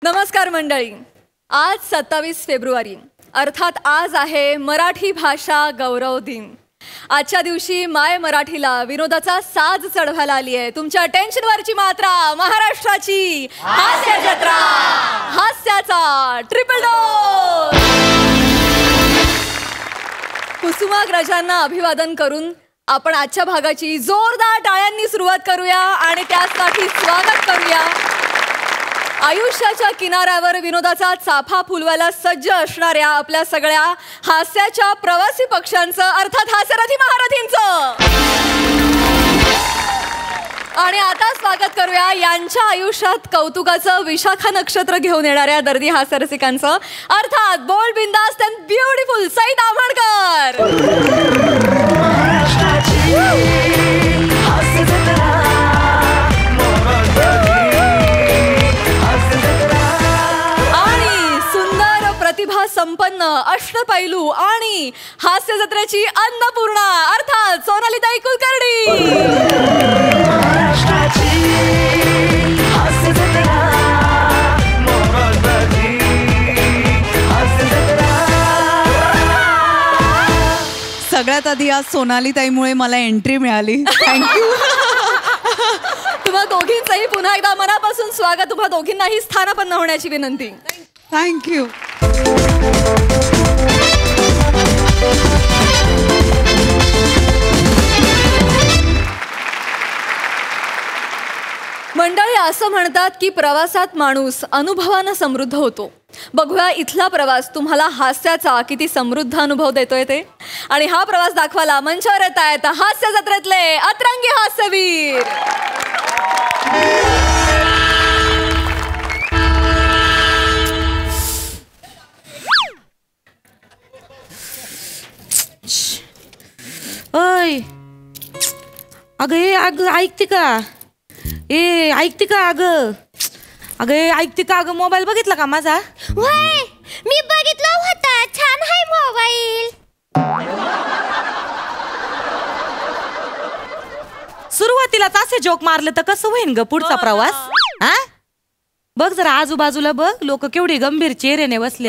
नमस्कार मंडळी. आज 27 फेब्रुवारी अर्थात आज आहे मराठी भाषा गौरव दिन. आजच्या दिवशी माय मराठीला विनोदाचा साज चढवायला आली आहे. तुमच्या टेन्शनवरची मात्रा महाराष्ट्राची हास्य जत्रा, हास्याचा ट्रिपल डोस. कुसुमाग्रजांना अभिवादन करून आपण आजच्या भागाची जोरदार टाळ्यांनी सुरुवात करूया आणि त्यासाठी स्वागत करूया आयुष्याच्या किनाऱ्यावर विनोदाचा चाफा फुलवायला सज्ज असणाऱ्या आपल्या सगळ्या हास्याच्या प्रवासी पक्षांचं, अर्थात हास्यरथी महारथींचं. आणि आता स्वागत करूया यांच्या आयुष्यात कौतुकाचं विशाखा नक्षत्र घेऊन येणाऱ्या दर्दी हास्यरसिकांचं, अर्थात बोल्ड, बिंदास्त अँड ब्युटिफुल सई ताम्हणकर. प्रतिभा संपन्न, अष्टपैलू आणि हास्य जत्रेची अन्नपूर्णा, अर्थात सोनालीताई कुलकर्णी. सगळ्यात आधी आज सोनालीताईमुळे मला एंट्री मिळाली. थँक्यू. तुम्हा दोघींचंही पुन्हा एकदा मनापासून स्वागत. तुम्हा दोघींनाही स्थानापन्न होण्याची विनंती. थँक्यू. मंडळी, असं म्हणतात की प्रवासात माणूस अनुभवानं समृद्ध होतो. बघूया इथला प्रवास तुम्हाला हास्याचा किती समृद्ध अनुभव देतोय ते. आणि हा प्रवास दाखवायला मंचावर येत आहेत हास्य जत्रेतले अतरंगी हास्यवीर. ओय अगं ऐकते का? ऐकते का अगं? ऐकते का अगं? मोबाईल बघितला का माझा? वय मी बघितला होता. छान आहे मोबाईल. सुरुवातीला असे जोक मारले तर कसं होईन ग पुढचा प्रवास? हा बघ जरा आजूबाजूला बघ, लोक केवढी गंभीर चेहऱ्याने बसले.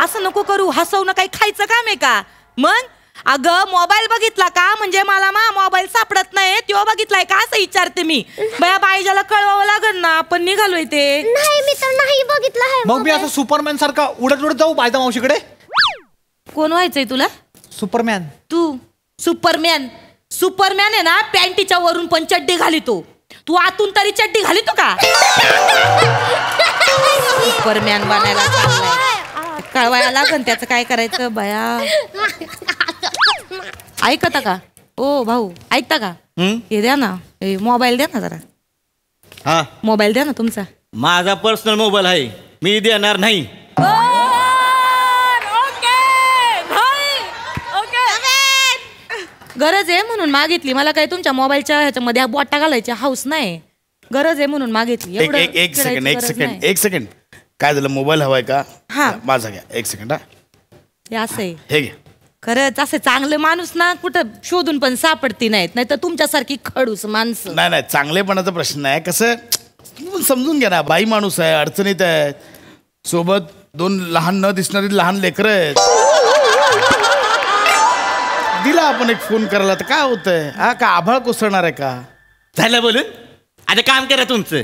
असं नको करू. हसवणं काही खायचं काम आहे का? मग अगं मोबाईल बघितला का म्हणजे मला मोबाईल सापडत नाही, तो बघितलाय का असं विचारते मी. बया बाईजाला कळवावं लागल ना, आपण निघालोय ते. नाही मी तर नाही बघितला आहे. मग मी असं सुपरमॅन सारखा उडत उडत जाऊ बायदा मावशीकडे? कोण व्हायचंय तुला? सुपरमॅन. तू सुपरमॅन? सुपरमॅन आहे ना पॅन्टीच्या वरून पण चड्डी घालितो, तू आतून तरी चड्डी घालितो का? सुपरमॅन बनायला चाललाय. कळवायला लागन त्याचं काय करायचं बया. ऐकता का ओ भाऊ? ऐकता का? हे द्या ना, मोबाईल द्या ना जरा. हा मोबाईल द्या ना तुमचा. माझा पर्सनल मोबाईल आहे, मी देणार नाही. गरज आहे म्हणून मागितली. मला काही तुमच्या मोबाईलच्या ह्याच्यामध्ये बोटा घालायची हाऊस नाही. गरज आहे म्हणून मागितली. एक सेकंड. काय झालं? मोबाईल हवाय का? हा माझा घ्या. एक सेकंड. हे असं आहे. हे घ्या. खरंच असे चांगले माणूस ना कुठं शोधून पण सापडती नाहीत, नाही तर तुमच्यासारखी खडूस माणसं. नाही चांगलेपणाचा प्रश्न नाही. कसं समजून घ्या ना, बाई माणूस आहे, अडचणीत आहे, सोबत 2 लहान न दिसणारी लहान लेकरं आहेत. दिला आपण एक फोन करायला तर काय होतंय? हा का आभाळ कोसळणार आहे का? झालं बोलून. आता काम करा तुमचं.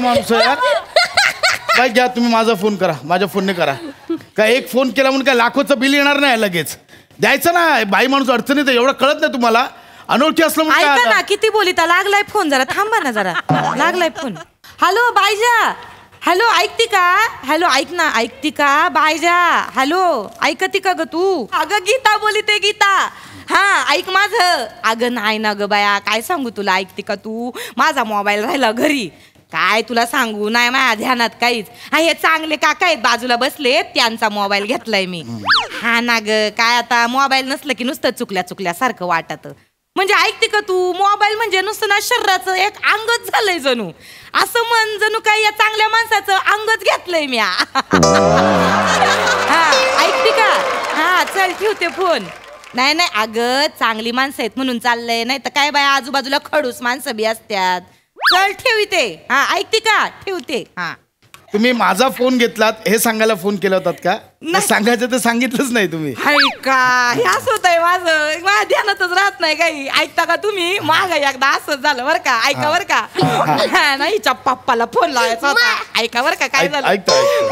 माणूस आहे यार. काय घ्या तुम्ही, माझा फोन करा, माझ्या फोनने करा. काय एक फोन केला म्हणून काय लाखोचं बिल येणार नाही लगेच. द्यायचं ना, बाई माणूस अडचणीत आहे, एवढं कळत नाही तुम्हाला? अनोळखी असलं ऐका ना, किती बोलिता. लागलाय फोन, जरा थांबा ना जरा. लागलाय फोन. हॅलो बायजा. हॅलो ऐकती का? हॅलो ऐक ना. ऐकती का बायजा? हॅलो ऐकती का ग तू? अगं गीता बोलिते, गीता. हा ऐक माझं. अगं नाही ना ग बाया, काय सांगू तुला. ऐकते का तू? माझा मोबाईल राहिला घरी. काय तुला सांगू, नाही माझ्या ध्यानात काहीच. हा हे चांगले काका आहेत बाजूला बसले, त्यांचा मोबाईल घेतलाय मी. हा ना ग, काय आता मोबाईल नसलं की नुसतं चुकल्या सारखं वाटत. म्हणजे ऐकते का तू? मोबाईल म्हणजे नुसतं ना शरीराचं एक अंगच झालंय जणू. असं म्हण जणू काही या चांगल्या माणसाचं अंगच घेतलंय मी. हा ऐकते का? हा चल ठेवते फोन. नाही नाही अगं चांगली माणसं आहेत म्हणून चाललंय, नाही तर काय बाय आजूबाजूला खडूस माणसं बी असतात. चल ठेवते. हा ऐकते का? ठेवते. हा तुम्ही माझा फोन घेतलात हे सांगायला फोन केला होतात का? नाही. सांगायचं ते सांगितलंच नाही तुम्ही. ऐका हे असं होतंय माझं, माझ्या ध्यानातच राहत नाही काही. ऐकता का तुम्ही? माग एकदा असंच झालं बरं का. ऐका बरं का. नाही हिच्या पप्पाला फोन लावायचा होता. ऐका बरं का काय झालं.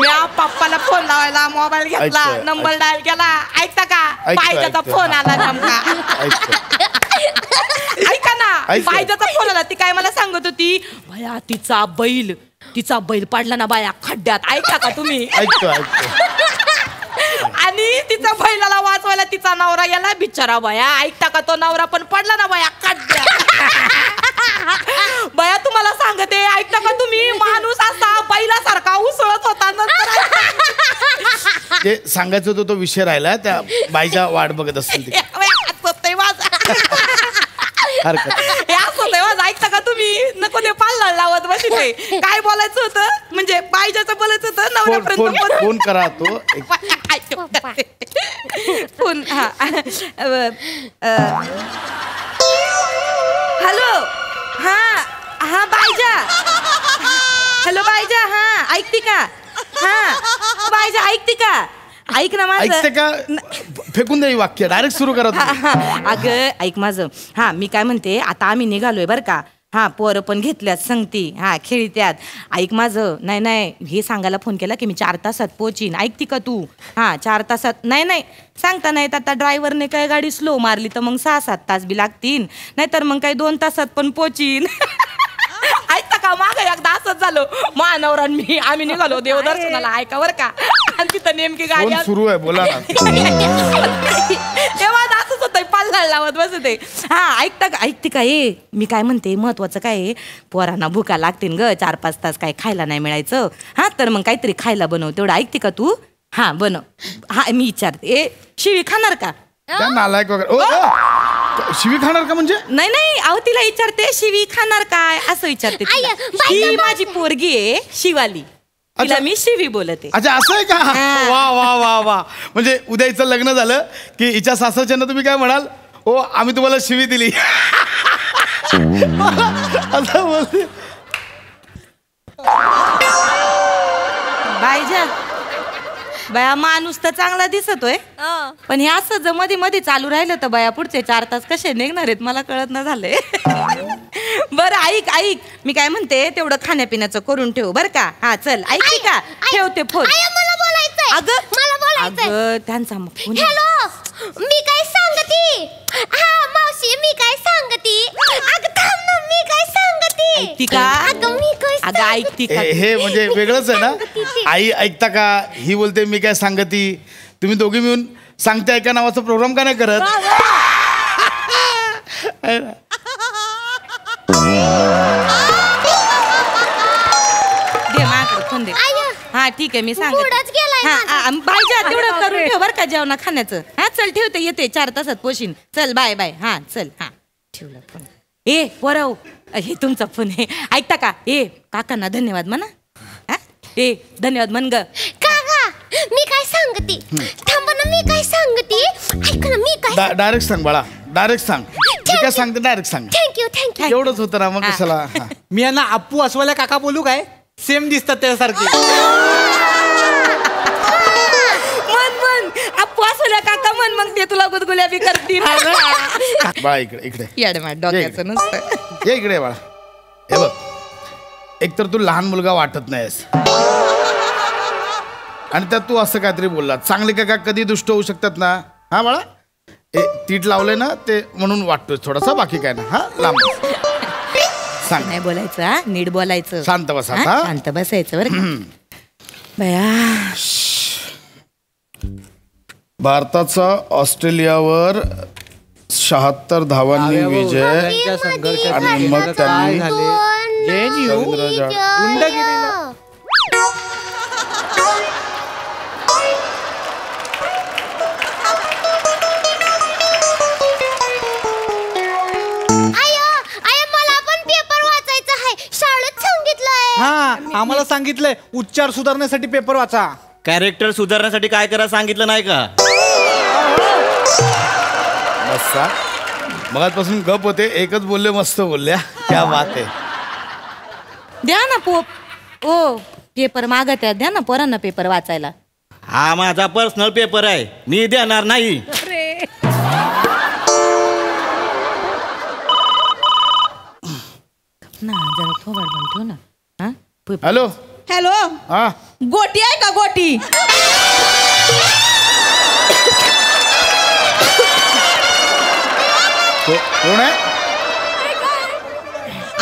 मी पप्पाला फोन लावायला मोबाईल घेतला, नंबर डायल केला. ऐकता का? बायजाचा फोन आला नेमका. ऐका ना बायजाचा फोन आला. ती काय मला सांगत होती, भया तिचा बैल पडला ना बाया खड्ड्यात. ऐका का तुम्ही? ऐकतो आणि तिचा बैलाला वाचवायला तिचा नवरा गेला बिचारा बाया. ऐकता का? तो नवरा पण पडला ना बाया खड्ड्यात. बाया तुम्हाला सांगते, ऐकता का तुम्ही? माणूस असा बैलासारखा उसळत होता. ते सांगायचं होतं तो विषय राहिला. त्या बाईच्या वाट बघत असतील ते. ऐकता का तुम्ही? नको ते पाल्ला लावत बसले. काय बोलायचं होतं म्हणजे बायजाचं बोलायचं होतं नवऱ्यापर्यंत. फोन करा तो. फोन. हा हॅलो. हा हा बायजा. हॅलो बायजा. हा ऐकते का? हा बायजा ऐकते का? ऐक ना माझं. ऐकते का? फेकून द्या वाक्य. डायरेक्ट सुरू करा. अगं ऐक माझं. हा मी काय म्हणते, आता आम्ही निघालोय बरं का. हा पोरं पण घेतल्यात संगती. हा खेळत्यात. ऐक माझं. नाही हे सांगायला फोन केला की मी 4 तासात पोहोचीन. ऐकते का तू? हा 4 तासात. नाही सांगता नाहीत. आता ड्रायव्हरने काय गाडी स्लो मारली तर मग 6-7 तास बी लागतील. नाहीतर मग काही 2 तासात पण पोहोचीन. ऐकता का? माग एकदा असंच झालं. महानवरा मी आम्ही निघालो देवदर्शनाला. ऐका बरं का. आणि तिथं नेमकी गाडी सुरू आहे. बोला ना. तेव्हा असंच होतं पाल्ला लावत बसते. हा ऐकते का? मी काय म्हणते, महत्वाचं काय आहे, पोरांना भुका लागतील ग. 4-5 तास काय खायला नाही मिळायचं. हा तर मग काहीतरी खायला बनव. तेवढं ऐकते का तू? हा बनव. हा मी विचारते, शिवी खाणार का? नालायक वगैरे. शिवी खाणार का म्हणजे? नाही अहो तिला विचारते शिवी खाणार काय असं विचारते. ही माझी पोरगी आहे शिवाली. तिला मी शिवी बोलते. अच्छा असं आहे का? वा वा वा वा. म्हणजे उद्या हिचं लग्न झालं की हिच्या सासरच्यांना तुम्ही काय म्हणाल? ओ आम्ही तुम्हाला शिवी दिली. असं बोलते. बायजा बाया माणूस तर चांगला दिसतोय, पण हे असं जर मध्ये मध्ये चालू राहिलं तर बाया पुढचे 4 तास कसे निघणार आहेत मला कळत न झालंय. बरं ऐक मी काय म्हणते, तेवढं खाण्यापिण्याचं करून ठेव बरं का. हा चल ऐकते का? ठेवते फोन. मला बोलायचंय. मला बोलायचंय. अगं त्यांचा फोन. हॅलो मी काय सांगती? हा मावशी मी काय सांगती? अगं थांब ना मी काय सांगती? ऐकती का? अगं मी काय अगं ऐकती का? हे म्हणजे वेगळंच आहे ना. आई ऐकता का? ही बोलते मी काय सांगती. तुम्ही दोघी मिळून सांगते ऐका नावाचा प्रोग्राम का नाही करत? दे माझ्याकडे फोन दे. हा ठीक आहे मी सांगते. बायजा तेवढं करून ठेव बरं का जेवणा खाण्याचं. हा चल ठेवते, येते 4 तासात पोशीन. चल बाय बाय. हा चल. हा ठेवला फोन. ए पोराव हे तुमचा फोन आहे. ऐकता का? काकांना धन्यवाद म्हणा. धन्यवाद म्हण ग. काका मी काय सांगती? थांब ना मी काय सांगती? ऐक ना मी काय. डायरेक्ट सांग बाळा. डायरेक्ट सांग. मी काय सांगते डायरेक्ट सांग. थँक्यू. एवढंच होतं ना मग कशाला. मी यांना अप्पू अस्वल्या काका बोलू काय? सेम दिसतात त्यासारखे. मन अप्पू असल्या काका म्हण, मग ते तुला गुदगुल्या बी करतील. बाळा इकडे येड माझ्या डोक्याचं नसतं. ये इकडे बाळा. हे बघ, एकतर तू लहान मुलगा वाटत नाहीस आणि त्यात तू असं काहीतरी बोलला. चांगले काका कधी दुष्ट होऊ शकतात ना. हा बाळा तीट लावले ना ते म्हणून वाटतोय थोडासा, बाकी काय ना. हा लांब सांग. नाही बोलायचं. हा नीट बोलायचं. शांत बसा. शांत बसायचं बरं का. बया भारताचा ऑस्ट्रेलियावर 76 धावांनी विजय आणि मग त्यांनी रवींद्र जाडेजा आम्हाला सांगितलंय उच्चार सुधारण्यासाठी पेपर वाचा. कॅरेक्टर सुधारण्यासाठी काय करा सांगितलं नाही का? असता मगाचपासून गप होते, एकच बोलले, मस्त बोलल्या, क्या बात आहे. द्या ना ओ पेपर मागत आहे, द्या ना पोरांना पेपर वाचायला. हा माझा पर्सनल पेपर आहे, मी देणार नाही. ना जरा थोबाड बंद ठेव ना. हा? हॅलो हॅलो, हा गोटी आहे का गोटी? कोण आहे?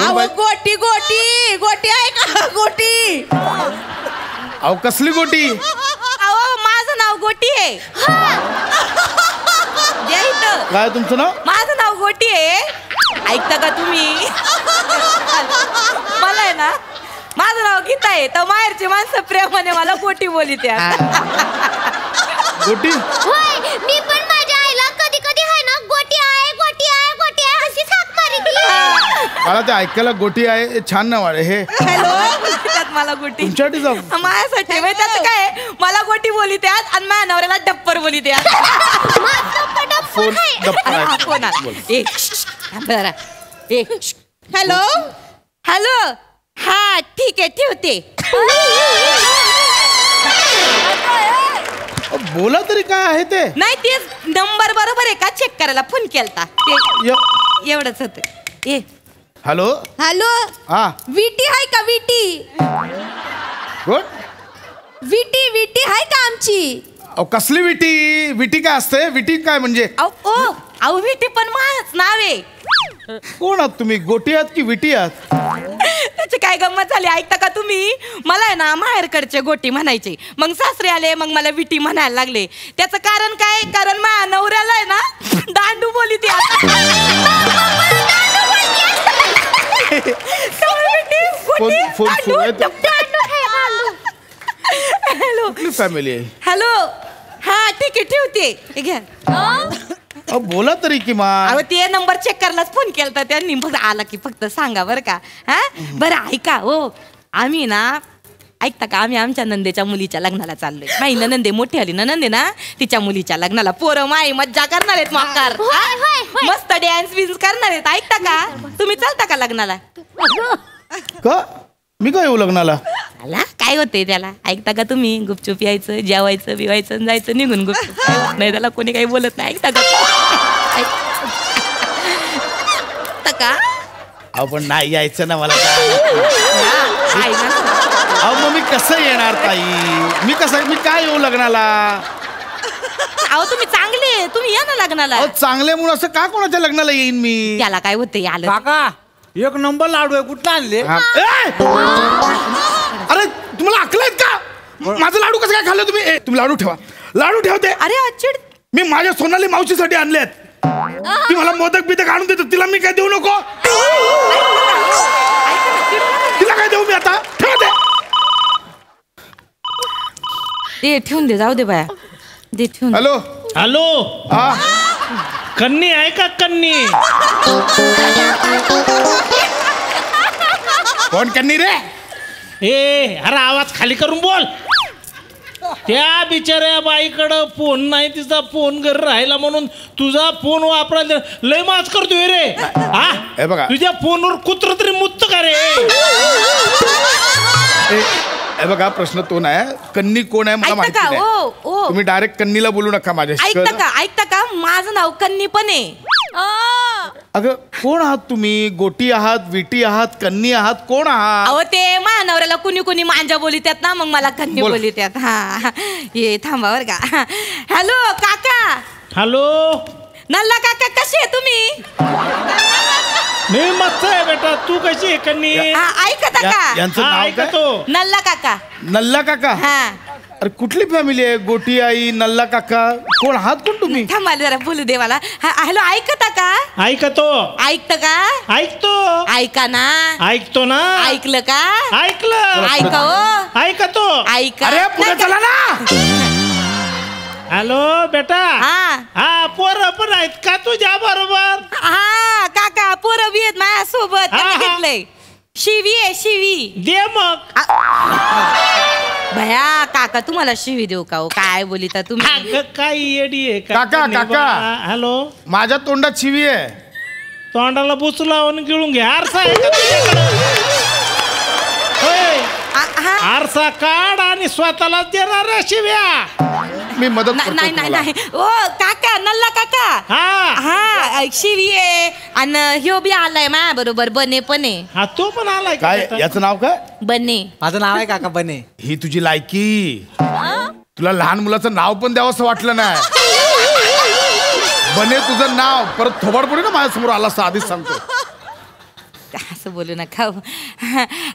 अहो गोटी गोटी गोटी आहे का गोटी? अहो कसली गोटी? अहो माझं नाव गोटी आहे. द्या इथं. काय तुमचं नाव? माझं नाव गोटी आहे. ऐकता का तुम्ही? मला आहे ना, माझं नाव गीता आहे, तर माहेरची माणसं प्रेमाने मला गोटी बोली त्या. गोटी? होय, मी पण माझ्या आईला कधी कधी आहे ना गोटी आहे गोटी आहे गोटी आहे अशी हाक मारितली. मला ते ऐकायला गोटी आहे हे छान नाव आहे हे. हॅलो, त्यात मला गोटी तुमच्यासाठी जाऊ. माझ्यासाठी माहिती त्याचं काय आहे? मला गोटी बोली त्यात आणि माझ्या नवऱ्याला डप्पर बोली त्या. फोन दप्तर आहे. फोन आला. बरं हॅलो हॅलो, हा ठीक आहे ठेवते. बोला तरी काय आहे ते? नाही तेच नंबर बरोबर आहे का चेक करायला फोन केलता, ते एवढंच होतं. ए हॅलो हॅलो, हा विटी आहे का विटी? कोण? विटी विटी आहे का आमची? अहो कसली विटी? विटी काय असते? विटी काय म्हणजे? अहो विटी पण माझंच नाव आहे. कोण आहात तुम्ही? गोटी आहात की विटी आहात? त्याची काय गंमत झाली ऐकता का तुम्ही? मला आहे ना माहेरकडचे गोटी म्हणायचे, मग सासरे आले, मग मला विटी म्हणायला लागले. त्याचं कारण काय? कारण माझ्या नवऱ्याला आहे ना दांडू बोली ती. हॅलो कुठली फॅमिली आहे? हॅलो, हा ठीक आहे ठेवते. हे घ्या. अहो बोला तरी किमान. अहो ते नंबर चेक करायलाच फोन केलता त्यांनी, फक्त आला की फक्त सांगा बरं का. हा बरं ऐका हो, आम्ही ना ऐकता का, आम्ही आमच्या नंदेच्या मुलीच्या लग्नाला चाललोय. माई नंदे मोठी आली ना नंदे ना, तिच्या मुलीच्या लग्नाला पोरं माई मज्जा करणार आहेत. मक्कार मस्त डॅन्स बिन्स करणार आहेत. ऐकता का, तुम्ही चालता का लग्नाला? का मी काय येऊ लग्नाला? आला काय होते त्याला? ऐकता का तुम्ही? गुपचूप यायचं, जेवायचं बिवायचं आणि जायचं निघून गुपचूप. नाही त्याला कोणी काही बोलत नाही. ऐकता का? आपण नाही यायचं ना मला. आहे ना. अहो मग मी कसं येणार ताई? मी काय येऊ लग्नाला? अहो तुम्ही चांगले, तुम्ही या ना लग्नाला. अहो चांगले म्हणून असं का कोणाच्या लग्नाला येईन मी? त्याला काय होते आलं. काका एक नंबर लाडू आहे, कुठला आणले? हा. अरे तुम्हाला अक्कल आहेत का? माझं लाडू कसं काय खाल्लं तुम्ही? तुम्ही लाडू ठेवा, लाडू ठेवते. अरे अचिड, मी माझ्या सोनाली मावशीसाठी आणलेत. ती मला मोदक बिदक आणून देतो, तिला मी काय देऊ नको? तिला काय देऊ मी आता? ठेवते. ते ठेवून दे, जाऊ दे बाया, दे ठेवून. हॅलो हॅलो, हा कन्नी आहे का कन्नी? कोण कन्नी रे? ए अरे आवाज खाली करून बोल. त्या बिचाऱ्या बाईकडं फोन नाही, तिचा फोन घरी राहिला म्हणून तुझा फोन वापरायला लय माच करतोय रे. हा हे बघा. तुझ्या फोनवर कुत्र तरी मुत्त का रे? हे बघा प्रश्न तो नाही, कन्नी कोण आहे मला ऐकता माहिती का? नाही. ओ तुम्ही डायरेक्ट कन्नीला बोलू नका माझ्याशी. ऐकता का, माझं नाव कन्नी पण आहे. अगं कोण आहात तुम्ही? गोटी आहात, विटी आहात, कन्नी आहात, कोण आहात? अहो ते माझ्या नवऱ्याला कुणी कुणी मांजा बोली त्यात ना, मग मला कन्नी बोल. बोली त्यात. हा ये थांबा बर का. हॅलो काका. हॅलो, नल्ला काका कसे आहे तुम्ही? मी मस्त आहे बेटा, तू कशी आहे कन्नी? ऐकता का? यांचं हा नाव काय? ऐकतो. नल्ला काका. नल्ला काका? हा अरे कुठली फॅमिली आहे? गोटी आई, नल्ला काका, कोण आहात कोण तुम्ही? थांबा जरा बोलू दे मला. हॅलो ऐकता का? ऐकतो. ऐकतं का? ऐकतो. ऐका ना. ऐकतो ना. ऐकलं का? ऐकलं. ऐका हो. ऐकतो. ऐका. अरे पुढे चला ना. हॅलो बेटा. हा हा पोरं पण आहेत का तुझ्या बरोबर? हा काका पोरं बी आहेत माझ्यासोबत. हा, हा. घेतलंय शिवी आहे शिवी. दे मग. भया काका तुम्हाला शिवी देऊ का हो? काय बोलिता तुम्ही अगं, काय येडी आहे काका, काका. हॅलो, माझ्या तोंडात शिवी आहे. तोंडाला बुच लावून गिळून घे. आरसा आहे का तुझ्याकडं? होय. आरसा काढ आणि स्वतःला देणार रे शिव्या. मी मदत नाही करतो नाही नाही तुम्हाला. नाही. ओ काका नल्ला काका हा हा शिवी आहे आणि ह्यो बी आलाय माझ्या बरोबर बने पण आहे. हा तो पण आलाय का काय त्याचा? याचं नाव काय? बने माझं नाव आहे काका बने. ही तुझी लायकी. तुला लहान मुलाचं नाव पण द्यावं असं वाटलं नाही. बने तुझं नाव परत थोबाड पडे ना माझ्यासमोर आला असं आधीच सांगतो. असं बोलू नका.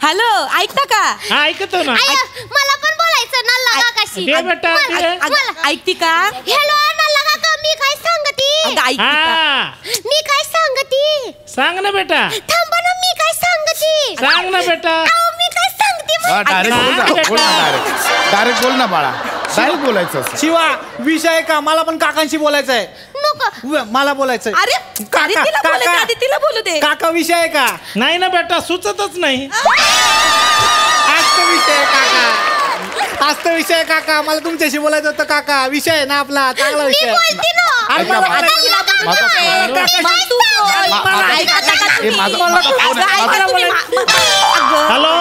हॅलो ऐकता का? हा ऐकतो ना. आय, मला पण बोलायचं नल्ला काकाशी. दे बेटा, दे. ऐकती का? हॅलो नल्ला काका, मी काय सांगती? अगं, ऐकती का? हा मी काय सांगती? सांग ना बेटा, थांबा ना, मी काय सांगती? सांग ना बेटा. अहो, मी काय सांगते मग? डायरेक्ट बोल ना, बोल ना डायरेक्ट. डायरेक्ट बोल ना बाळा. डायरेक्ट बोलायचं असं. शिवा विषय का? मला पण काकांशी बोलायचं आहे. नको. मला बोलायचंय. अरे अरे, तिला बोलू दे, आधी तिला बोलू दे. काका विषय आहे का? नाही ना बेटा, सुचतच नाही. आजचा विषय आहे काका. आजचा विषय आहे काका. मला तुमच्याशी बोलायचं होतं काका. विषय आहे ना आपला, चांगला मी विषय आहे. बोलते ना. अरे ऐका, मला माझा- बोलायचं आहे. माझा- मग तू बोल. मा- ऐका, ऐका, ए, माझा- माझा फोन आहे. ऐका तुम्ही, अगं. हॅलो.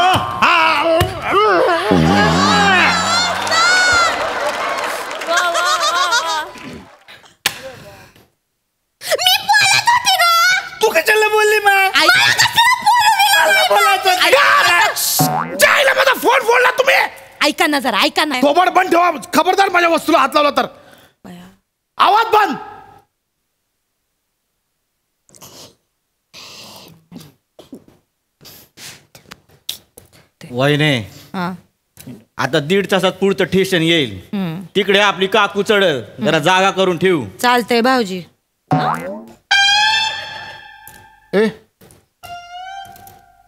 तू कशाला बोलली मग? जायला माझा फोन फोडला तुम्ही. ऐका ना जरा, ऐका ना. थोबाड बंद ठेवा. खबरदार माझ्या वस्तूला हात लावला तर. आवाज बंद. वहिने हा. आता 1.5 तासात पुढचं स्टेशन येईल. तिकडे आपली काकू चढल. जरा जागा करून ठेवू. चालतंय भाऊजी. ए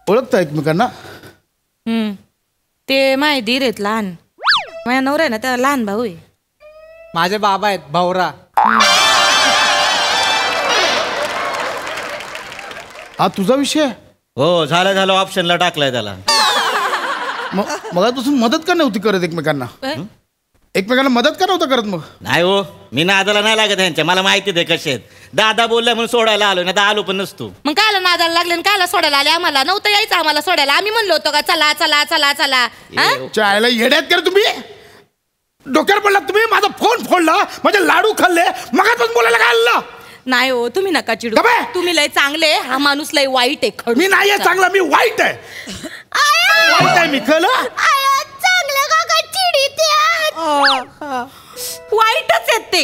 ओळखता एकमेकांना? ते माय धीर आहेत लहान. माझ्या नवरा आहे ना त्या लहान भाऊ आहे. माझे बाबा आहेत भाऊरा. हा तुझा विषय आहे? हो, झालं ऑप्शनला टाकलाय त्याला. मगापासून मदत का नव्हती करत एकमेकांना? एकमेकांना मदत का नव्हतं करत मग? नाही हो, मी नादाला नाही लागत यांच्या. मला माहिती आहे कसे आहेत. दादा बोलल्या म्हणून सोडायला आलो, नाही तर आलो पण नसतो. मग कायला नादाला लागले आणि कायला सोडायला आले आम्हाला? नव्हतं यायचं आम्हाला सोडायला. आम्ही म्हणलो होतो का चला चला चला चला. हा? चायला येड्यात कर तुम्ही. डोक्यावर पडला तुम्ही. माझा फोन फोडला, माझे लाडू खाल्ले, मगाच बोलायला काय आलं? नाही हो, तुम्ही नका चिडू. गप्पे. तुम्ही लय चांगले, हा माणूस लय वाईट आहे. खडूस. मी नाही आहे चांगला, मी वाईट आहे. वाईट आहे मी, कळलं? आय, चांगलं काका चिडीत्यात. वाईटच आहेत ते.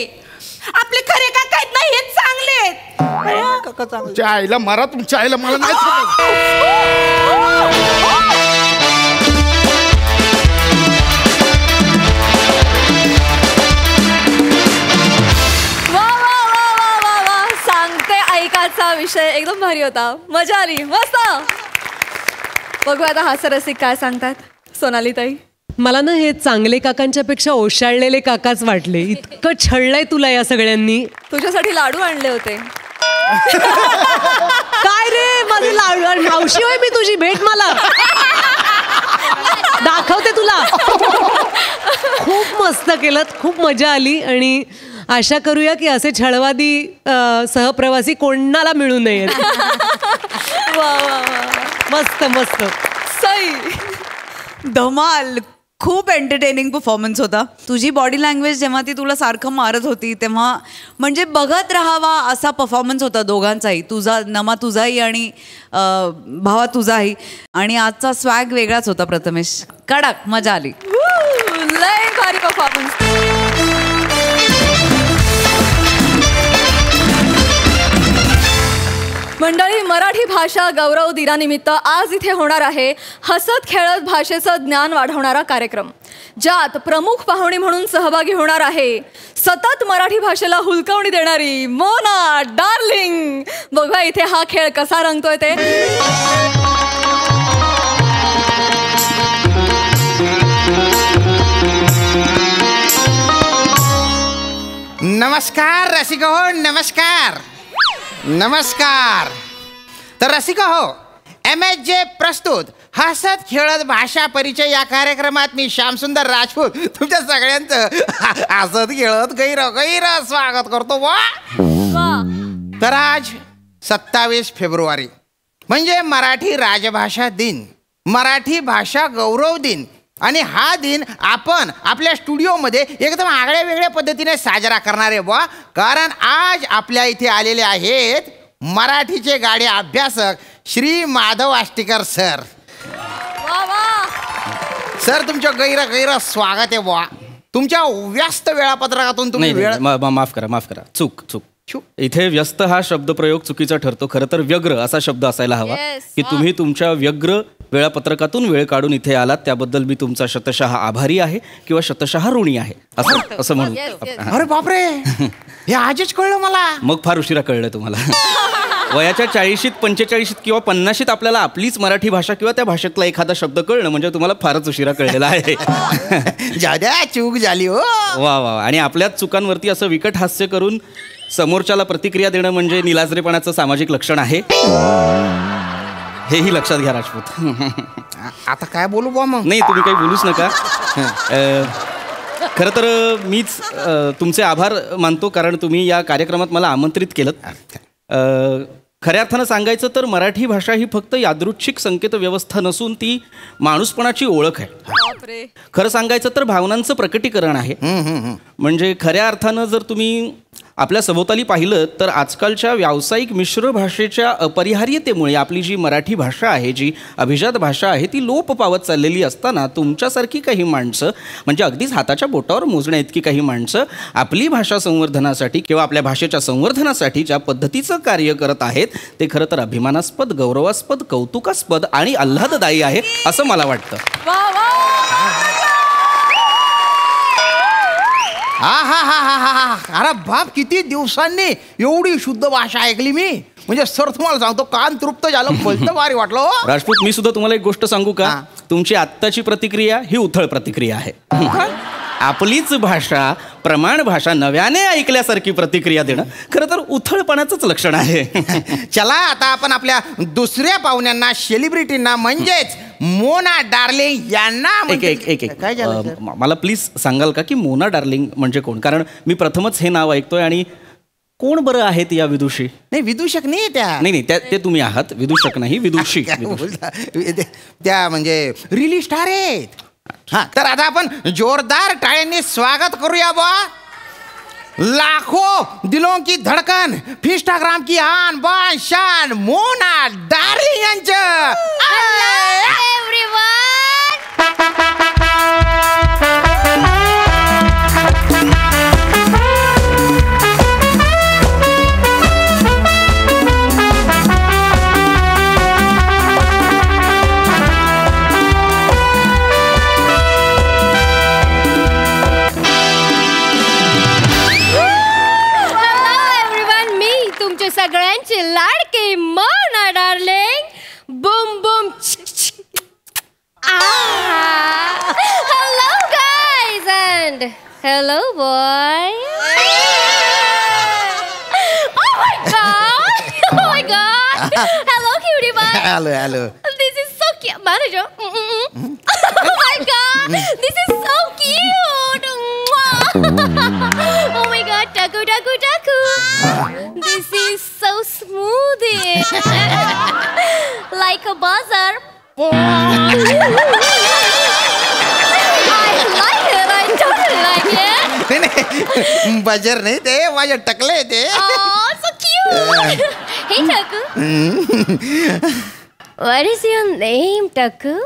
आपले खरे काका आहेत ना, हे चांगले आहेत. काका चांगलं. चायला मारा तुमच्या आईला. मला नाही समजत. वा वा वा वा वा वा. सांगते ऐकाचा विषय एकदम भारी होता. मजा आली, मस्त. बघू आता हास्यरसिक काय सांगतात. सोनाली ताई. मला ना हे चांगले काकांच्या पेक्षा ओशाळलेले काकाच वाटले. इतकं छळलंय तुला या सगळ्यांनी. तुझ्यासाठी लाडू आणले होते. काय रे माझे लाडू. मावशी होय मी तुझी. भेट मला, दाखवते तुला. खूप मस्त केलं, खूप मजा आली. आणि आशा करूया की असे छळवादी सहप्रवासी कोणाला मिळू नयेत. वा वा वा. मस्त मस्त. सई. धमाल. खूप एंटरटेनिंग परफॉर्मन्स होता. तुझी बॉडी लँग्वेज जेव्हा ती तुला सारखं मारत होती तेव्हा म्हणजे बघत राहावा असा परफॉर्मन्स होता दोघांचाही. तुझा नमा तुझाही आणि भावा तुझाही. आणि आजचा स्वॅग वेगळाच होता प्रथमेश. कडक मजा आली. लय भारी परफॉर्मन्स. मंडळी, मराठी भाषा गौरव दिनानिमित्त आज इथे होणार आहे हसत खेळत भाषेचं ज्ञान वाढवणारा कार्यक्रम, ज्यात प्रमुख पाहुणी म्हणून सहभागी होणार आहे सतत मराठी भाषेला हुलकवणी देणारी मोना डार्लिंग. बघा इथे हा खेळ कसा रंगतोय ते. नमस्कार रसिका हो, नमस्कार नमस्कार. तर रसिका हो, MSJ प्रस्तुत हसत खेळत भाषा परिचय या कार्यक्रमात मी श्यामसुंदर राजपूत तुमच्या सगळ्यांचं हसत खेळत गैर स्वागत करतो वा. तर आज 27 फेब्रुवारी म्हणजे मराठी राजभाषा दिन, मराठी भाषा गौरव दिन. आणि हा दिन आपण आपल्या स्टुडिओमध्ये एकदम आगळ्या वेगळ्या पद्धतीने साजरा करणार आहे बुवा. कारण आज आपल्या इथे आलेले आहेत मराठीचे गाडे अभ्यासक श्री माधव आष्टीकर सर. सर तुमचं गैर स्वागत आहे बुवा. तुमच्या व्यस्त वेळापत्रकातून तुम्ही वेळ माफ करा चूक इथे व्यस्त हा शब्दप्रयोग चुकीचा ठरतो. खरं तर व्यग्र असा शब्द असायला हवा. की तुम्ही तुमच्या व्यग्र वेळापत्रकातून वेळ काढून इथे आलात त्याबद्दल मी तुमचा शतशः आभारी आहे किंवा शतशः ऋणी आहे असं म्हणू. अरे बापरे, हे आजच कळलं मला. मग फार उशिरा कळलं तुम्हाला. वयाच्या 40शीत 45शीत किंवा 50शीत आपल्याला आपलीच मराठी भाषा किंवा त्या भाषेतला एखादा शब्द कळणं म्हणजे तुम्हाला फारच उशिरा कळलेला आहे. जाद्या चूक झाली हो. वा. आणि आपल्याच चुकांवरती असं विकट हास्य करून समोरच्याला प्रतिक्रिया देणं म्हणजे निलाजरेपणाचं सामाजिक लक्षण आहे. हेही लक्षात घ्या राजपूत. आता काय बोलू बुवा मग. नाही तुम्ही काही बोलूच नका. खरं तर मीच तुमचे आभार मानतो कारण तुम्ही या कार्यक्रमात मला आमंत्रित केलं. खऱ्या अर्थानं सांगायचं तर मराठी भाषा ही फक्त यादृच्छिक संकेत व्यवस्था नसून ती माणूसपणाची ओळख आहे. खरं सांगायचं तर भावनांचं प्रकटीकरण आहे. म्हणजे खऱ्या अर्थानं जर तुम्ही आपल्या सभोवताली पाहिलं तर आजकालच्या व्यावसायिक मिश्र भाषेच्या अपरिहार्यतेमुळे आपली जी मराठी भाषा आहे, जी अभिजात भाषा आहे, ती लोप पावत चाललेली असताना तुमच्यासारखी काही माणसं म्हणजे अगदीच हाताच्या बोटावर मोजण्या इतकी काही माणसं आपली भाषा संवर्धनासाठी किंवा आपल्या भाषेच्या संवर्धनासाठी ज्या पद्धतीचं कार्य करत आहेत ते खरं तर अभिमानास्पद, गौरवास्पद, कौतुकास्पद आणि आल्हाददायी आहे असं मला वाटतं. अरे बाप, किती दिवसांनी एवढी शुद्ध भाषा ऐकली मी. म्हणजे सर तुम्हाला सांगतो कान तृप्त झालं, बोलतं भारी वाटलं. राजपूत मी सुद्धा तुम्हाला एक गोष्ट सांगू का. तुमची आत्ताची प्रतिक्रिया ही उथळ प्रतिक्रिया आहे. आपलीच भाषा प्रमाण भाषा नव्याने ऐकल्यासारखी प्रतिक्रिया देणं खरं तर उथळपणाचंच लक्षण आहे. चला आता आपण आपल्या दुसऱ्या पाहुण्यांना, सेलिब्रिटींना म्हणजेच मोना डार्लिंग यांना काय मला प्लीज सांगाल का की मोना डार्लिंग म्हणजे कोण. कारण मी प्रथमच हे नाव ऐकतोय आणि कोण बरं आहेत या विदुषी. नाही विदूषक नाही त्या. नाही ते तुम्ही आहात. विदूषक नाही, विदुषी. त्या म्हणजे रिली स्टार आहेत. तर आता आपण जोरदार टाळ्यांनी स्वागत करूया बा. लाखों दिलों की धडकन, इंस्टाग्राम की आन बान शान मोना डार्लिंग यांचं. सगळ्यांची लाडकी Mona darling. Boom boom. Hello guys and hello boy. Oh my god. Hello cutie pie. Hello. This is so cute. Manager. Oh my god. This is so cute. Oh my god. Taku. This is so smooth. Like a buzzer. I like it. I totally like it. Buzzer नाही ते, माझे टकले ते. Oh, so cute. Hey, Taku. What is your name, Taku?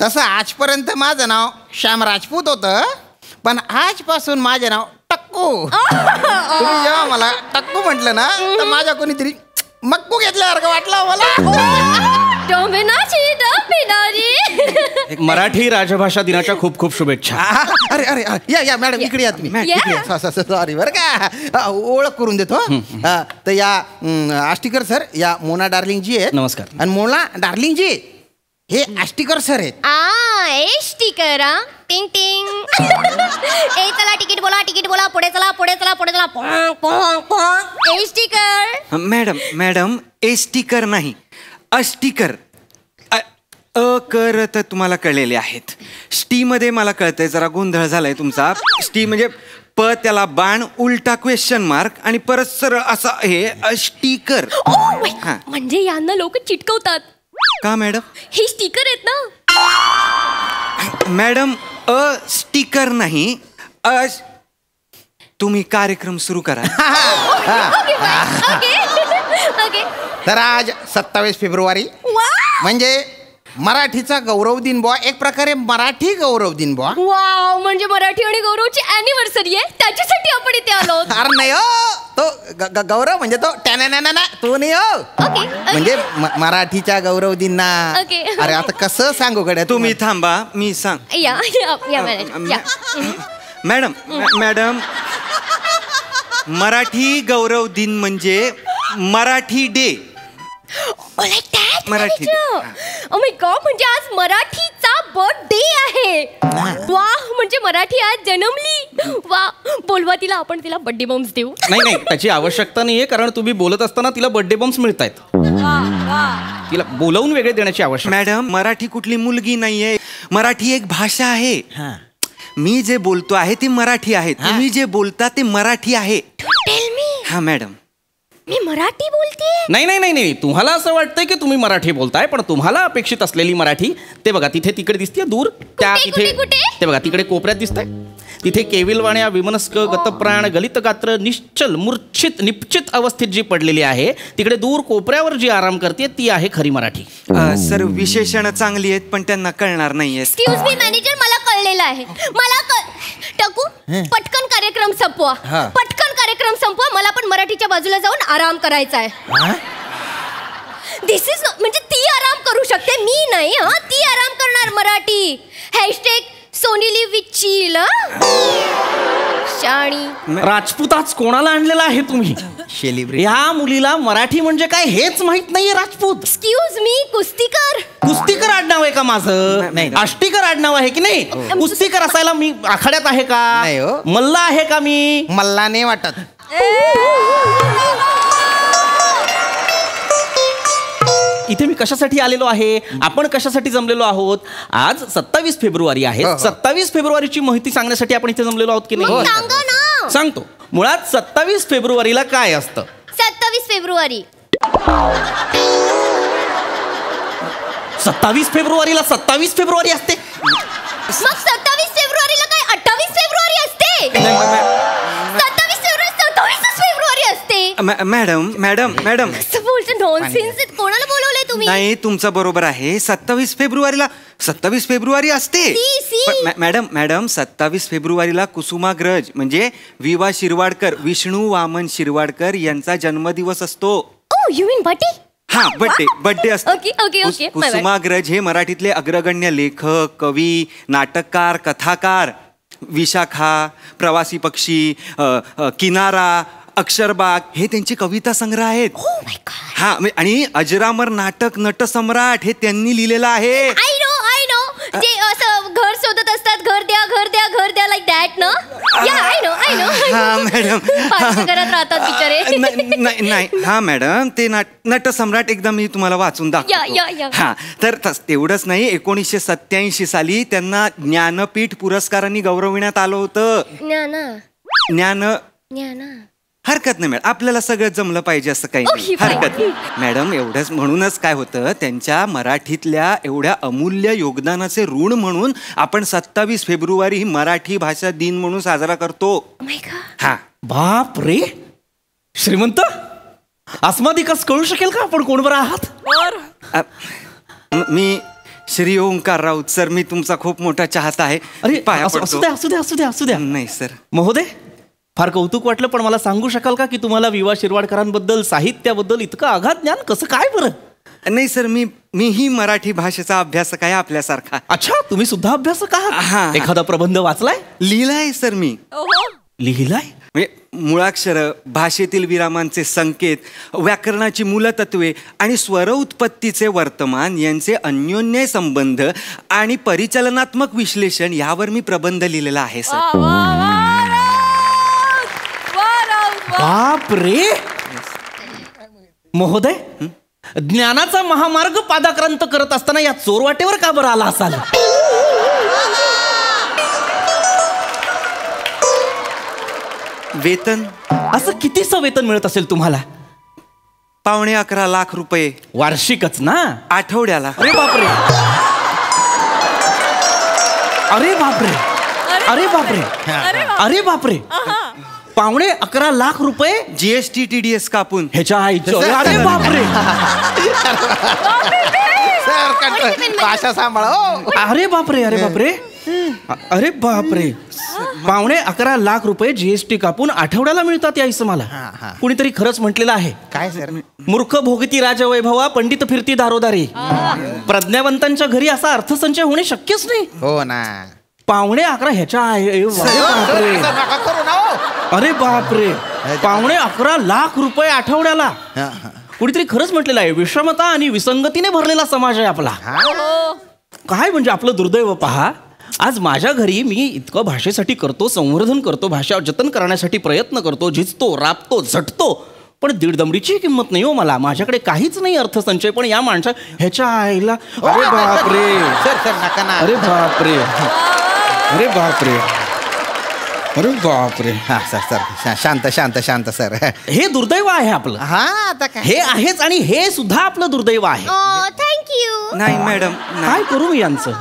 तसं आजपर्यंत माझं नाव श्याम राजपूत होतं, पण आजपासून माझे नाव टक्कू. तुम्ही जेव्हा मला टक्कू म्हटलं ना तर माझ्या कोणीतरी मक्कू घेतल्यासारखं वाटलं मला. Don't be naughty. मराठी राजभाषा दिनाच्या खूप खूप शुभेच्छा. अरे या मॅडम इकडे या तुम्ही. सॉरी बरं का, ओळख करून देतो. तर या आष्टीकर सर या मोना डार्लिंग जी आहेत. नमस्कार. आणि मोना डार्लिंग जी हे आष्टीकर सर आहेत. स्टिकर. टिंग टिंग. ए चला तिकीट बोला पुढे चला. स्टिकर. मॅडम स्टिकर नाही, अस्टिकर. कर तर तुम्हाला कळलेले आहेत. स्टी मध्ये मला कळतंय जरा गोंधळ झालाय तुमचा. स्टी म्हणजे प त्याला बाण उलटा क्वेश्चन मार्क आणि परत सरळ असा हे स्टिकर. म्हणजे यांना लोक चिटकवतात का मॅडम? हे स्टिकर आहेत ना मॅडम. स्टिकर नाही, तुम्ही कार्यक्रम सुरू करा. तर आज 27 फेब्रुवारी म्हणजे मराठीचा गौरव दिन बुवा, एक प्रकारे मराठी गौरव दिन बुवा. वाव, म्हणजे मराठी आणि गौरवची अॅनिव्हर्सरी आहे, त्याच्यासाठी आपण इथे आलो. अरे नाही हो, तो गौरव म्हणजे तो तो नाही हो, म्हणजे मराठीच्या गौरव दिन ना. अरे आता कसं सांगू गड्या, तुम्ही थांबा मी सांग. मॅडम मॅडम मराठी गौरव दिन म्हणजे मराठी डे. मराठी म्हणजे आज मराठीचा बर्थडे आहे. वा, म्हणजे मराठी आज जन्मली. वा, बोलवा तिला, आपण तिला बर्थडे बॉम्ब्स देऊ. नाही त्याची आवश्यकता नाहीये, कारण तुम्ही बोलत असताना तिला बर्थडे बॉम्ब्स मिळतायत. तिला बोलवून वेगळे देण्याची आवश्यकता. मॅडम मराठी कुठली मुलगी नाहीये, मराठी एक भाषा आहे. मी जे बोलतो आहे ती मराठी आहे, तुम्ही जे बोलता ते मराठी आहे. हा मॅडम, मी मराठी बोलते. नाही, तुम्हाला असं वाटतंय की तुम्ही मराठी बोलताय, पण तुम्हाला अपेक्षित असलेली मराठी ते बघा तिथे तिकडे दिसते दूर, त्या तिथे ते बघा तिकडे कोपऱ्यात दिसतंय. तिथे केविलवाण्या विमनस्क गतप्राण गलित गात्र निश्चल मूर्छित निश्चित अवस्थेत जी पडलेली आहे, तिकडे दूर कोपऱ्यावर जी आराम करते ती आहे खरी मराठी. सर विशेषण चांगली आहेत पण त्यांना कळणार नाहीये. एक्सक्यूज मी मॅनेजर, मला कळलेलं आहे. मला टाकू पटकन कार्यक्रम संपवा, पटकन कार्यक्रम संपवा. मला पण मराठीच्या बाजूला जाऊन आराम करायचा आहे. दिस इज म्हणजे ती आराम करू शकते, मी नाही. ती आराम करणार मराठी. हॅशटॅग सोनीली विथ चिल. शाणी राजपूत आज कोणाला आणलेला आहे तुम्ही? ह्या मुलीला मराठी म्हणजे काय हेच माहित नाहीये. राजपूत. Excuse me, कुस्तीकर. कुस्तीकर आडनाव आहे का माझं? आष्टीकर आडनाव आहे की नाही? कुस्तीकर असायला मी आखाड्यात आहे का? मल्ला आहे का मी? मल्ला नाही वाटत. इथे मी कशासाठी आलेलो आहे, आपण कशासाठी जमलेलो आहोत? आज 27 फेब्रुवारी आहे. 27 फेब्रुवारीची माहिती सांगण्यासाठी आपण इथे जमलेलो आहोत की नाही? सांगतो. मुळात 27 फेब्रुवारीला काय असतं? 27 फेब्रुवारी 27 फेब्रुवारीला 27 फेब्रुवारी असते. मग 27 फेब्रुवारीला काय 28 फेब्रुवारी असते? 27 फेब्रुवारी असते. Madam madam madam nonsense. कोणाला बोलवलंय तुम्ही? नाही, तुमचं बरोबर आहे. 27 फेब्रुवारीला 27 फेब्रुवारी असते. मॅडम मॅडम 27 फेब्रुवारीला कुसुमाग्रज म्हणजे विवा शिरवाडकर, विष्णू वामन शिरवाडकर यांचा जन्मदिवस असतो. You mean birthday? हा, बर्थडे असतो. ओके. कुसुमाग्रज हे मराठीतले अग्रगण्य लेखक, कवी, नाटककार, कथाकार. विशाखा, प्रवासी पक्षी, किनारा, अक्षरबाग हे त्यांचे कविता संग्रह आहेत. हा, आणि अजरामर नाटक नटसम्राट हे त्यांनी लिहिलेलं आहे. आय नो जे असं घर शोधत असतात, घर द्या लाईक दॅट ना. आय नो हा मॅडम, घरात राहतात बिचारे. नाही हा मॅडम, ते नटसम्राट एकदा मी तुम्हाला वाचून दाखवतो. हा, तर तेवढंच नाही, 1987 साली त्यांना ज्ञानपीठ पुरस्कारांनी गौरविण्यात आलं होतं. ज्ञान हरकत नाही मॅडम, आपल्याला सगळं जमलं पाहिजे असं काही नाही. हरकत नाही मॅडम. एवढंच म्हणूनच काय होतं, त्यांच्या मराठीतल्या एवढ्या अमूल्य योगदानाचे ऋण म्हणून आपण 27 फेब्रुवारी ही मराठी भाषा दिन म्हणून साजरा करतो. हा, बाप रे श्रीमंत, अस्मादिकच कळू शकेल का आपण कोण बरं आहात? मी श्री ओंकार राऊत सर, मी तुमचा खूप मोठा चाहता आहे. अरे असू द्या. नाही सर. महोदय, फार कौतुक वाटलं, पण मला सांगू शकाल का की तुम्हाला विवा शिरवाडकरांबद्दल, साहित्याबद्दल इतकं अगाध ज्ञान कसं काय बरं? नाही सर, मीही मराठी भाषेचा अभ्यासक आहे आपल्यासारखा. अच्छा, तुम्ही सुद्धा अभ्यासक आहात? एखादा प्रबंध वाचलाय? लिहिलाय सर मी. लिहिलाय? मुळाक्षर, भाषेतील विरामांचे संकेत, व्याकरणाची मूलतत्वे आणि स्वर उत्पत्तीचे वर्तमान यांचे अन्योन्य संबंध आणि परिचलनात्मक विश्लेषण यावर मी प्रबंध लिहिलेला आहे सर. बाप रे महोदय, ज्ञानाचा महामार्ग पादाक्रांत करत असताना या चोरवाटेवर का बरं आला असाल? वेतन असं कितीचं वेतन मिळत असेल तुम्हाला? 11.5 लाख रुपये वार्षिकच ना? आठवड्याला. अरे बापरे, अरे बापरे, अरे बापरे, अरे बापरे, 11.5 लाख रुपये GST TDS कापून. ह्याच्या आईचं. अरे बापरे, भाषा सांभाळा. अरे बापरे, अरे बापरे, अरे बापरे, 11.5 लाख रुपये GST कापून आठवड्याला मिळतात यायचं मला. कुणीतरी खरंच म्हटलेलं आहे. काय सर? मूर्ख भोगती राजवैभवा, पंडित फिरती दारोदारी. प्रज्ञावंतांच्या घरी असा अर्थसंचय होणे शक्यच नाही. हो ना. 11.5 ह्याच्या अरे बापरे, 11.5 लाख रुपये आठवड्याला. कुणीतरी खरंच म्हटलेलं आहे, विषमता आणि विसंगतीने भरलेला समाज आहे आपला. काय म्हणजे आपलं दुर्दैव पहा. आज माझ्या घरी मी इतकं भाषेसाठी करतो, संवर्धन करतो, भाषा जतन करण्यासाठी प्रयत्न करतो, झिजतो, राबतो, झटतो, पण दीड दमडीची किंमत नाही हो मला. माझ्याकडे काहीच नाही अर्थसंचय, पण या माणसा ह्याच्या आईला. अरे बापरे, नका ना. अरे बापरे, अरे बापरे, अरे बापरे. हा सर सर शांत शांत शांत सर. हे दुर्दैव आहे आपलं. हा आता काय हे आहेच, आणि हे सुद्धा आपलं दुर्दैव आहे. थँक्यू. नाही मॅडम, काय करू मी यांचं?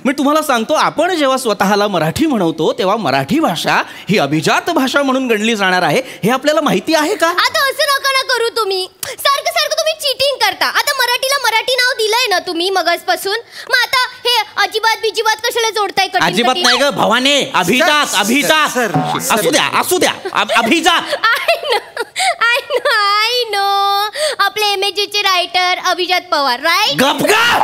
मी तुम्हाला सांगतो, आपण जेव्हा स्वतःला मराठी म्हणवतो तेव्हा मराठी भाषा ही अभिजात भाषा म्हणून गणली जाणार आहे. हे आपल्याला माहिती आहे का? आता असं नका ना करू तुम्ही. सारखं सारखं तुम्ही चीटिंग करता. आता मराठीला मराठी नाव दिलंय ना तुम्ही मगासपासून, मग आता हे अजिबात बिजिबात कशाला जोडताय? अजिबात नाही ग भवाने, अभिजात, अभिजात. असू द्या, असू द्या, अभिजात. आय नो आपले MAG चे रायटर अभिजात पवार, राईट? गप गप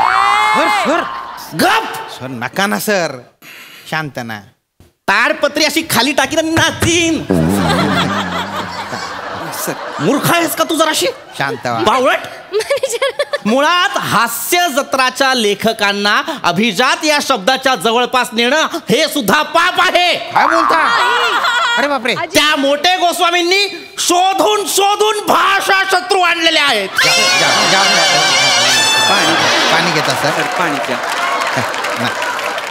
गप सर. नका ना सर, शांत ना. ताडपत्री अशी खाली टाकी नाचीन. मूर्ख आहेस का तू जराशी? शांत बावळट. मुळात हास्य जत्राच्या लेखकांना अभिजात या शब्दाच्या जवळपास नेणं हे सुद्धा पाप आहे. काय बोलता? अरे बापरे. त्या मोठे गोस्वामींनी शोधून शोधून भाषा शत्रू आणलेले आहेत. पाणी घेता सर? पाणी घ्या.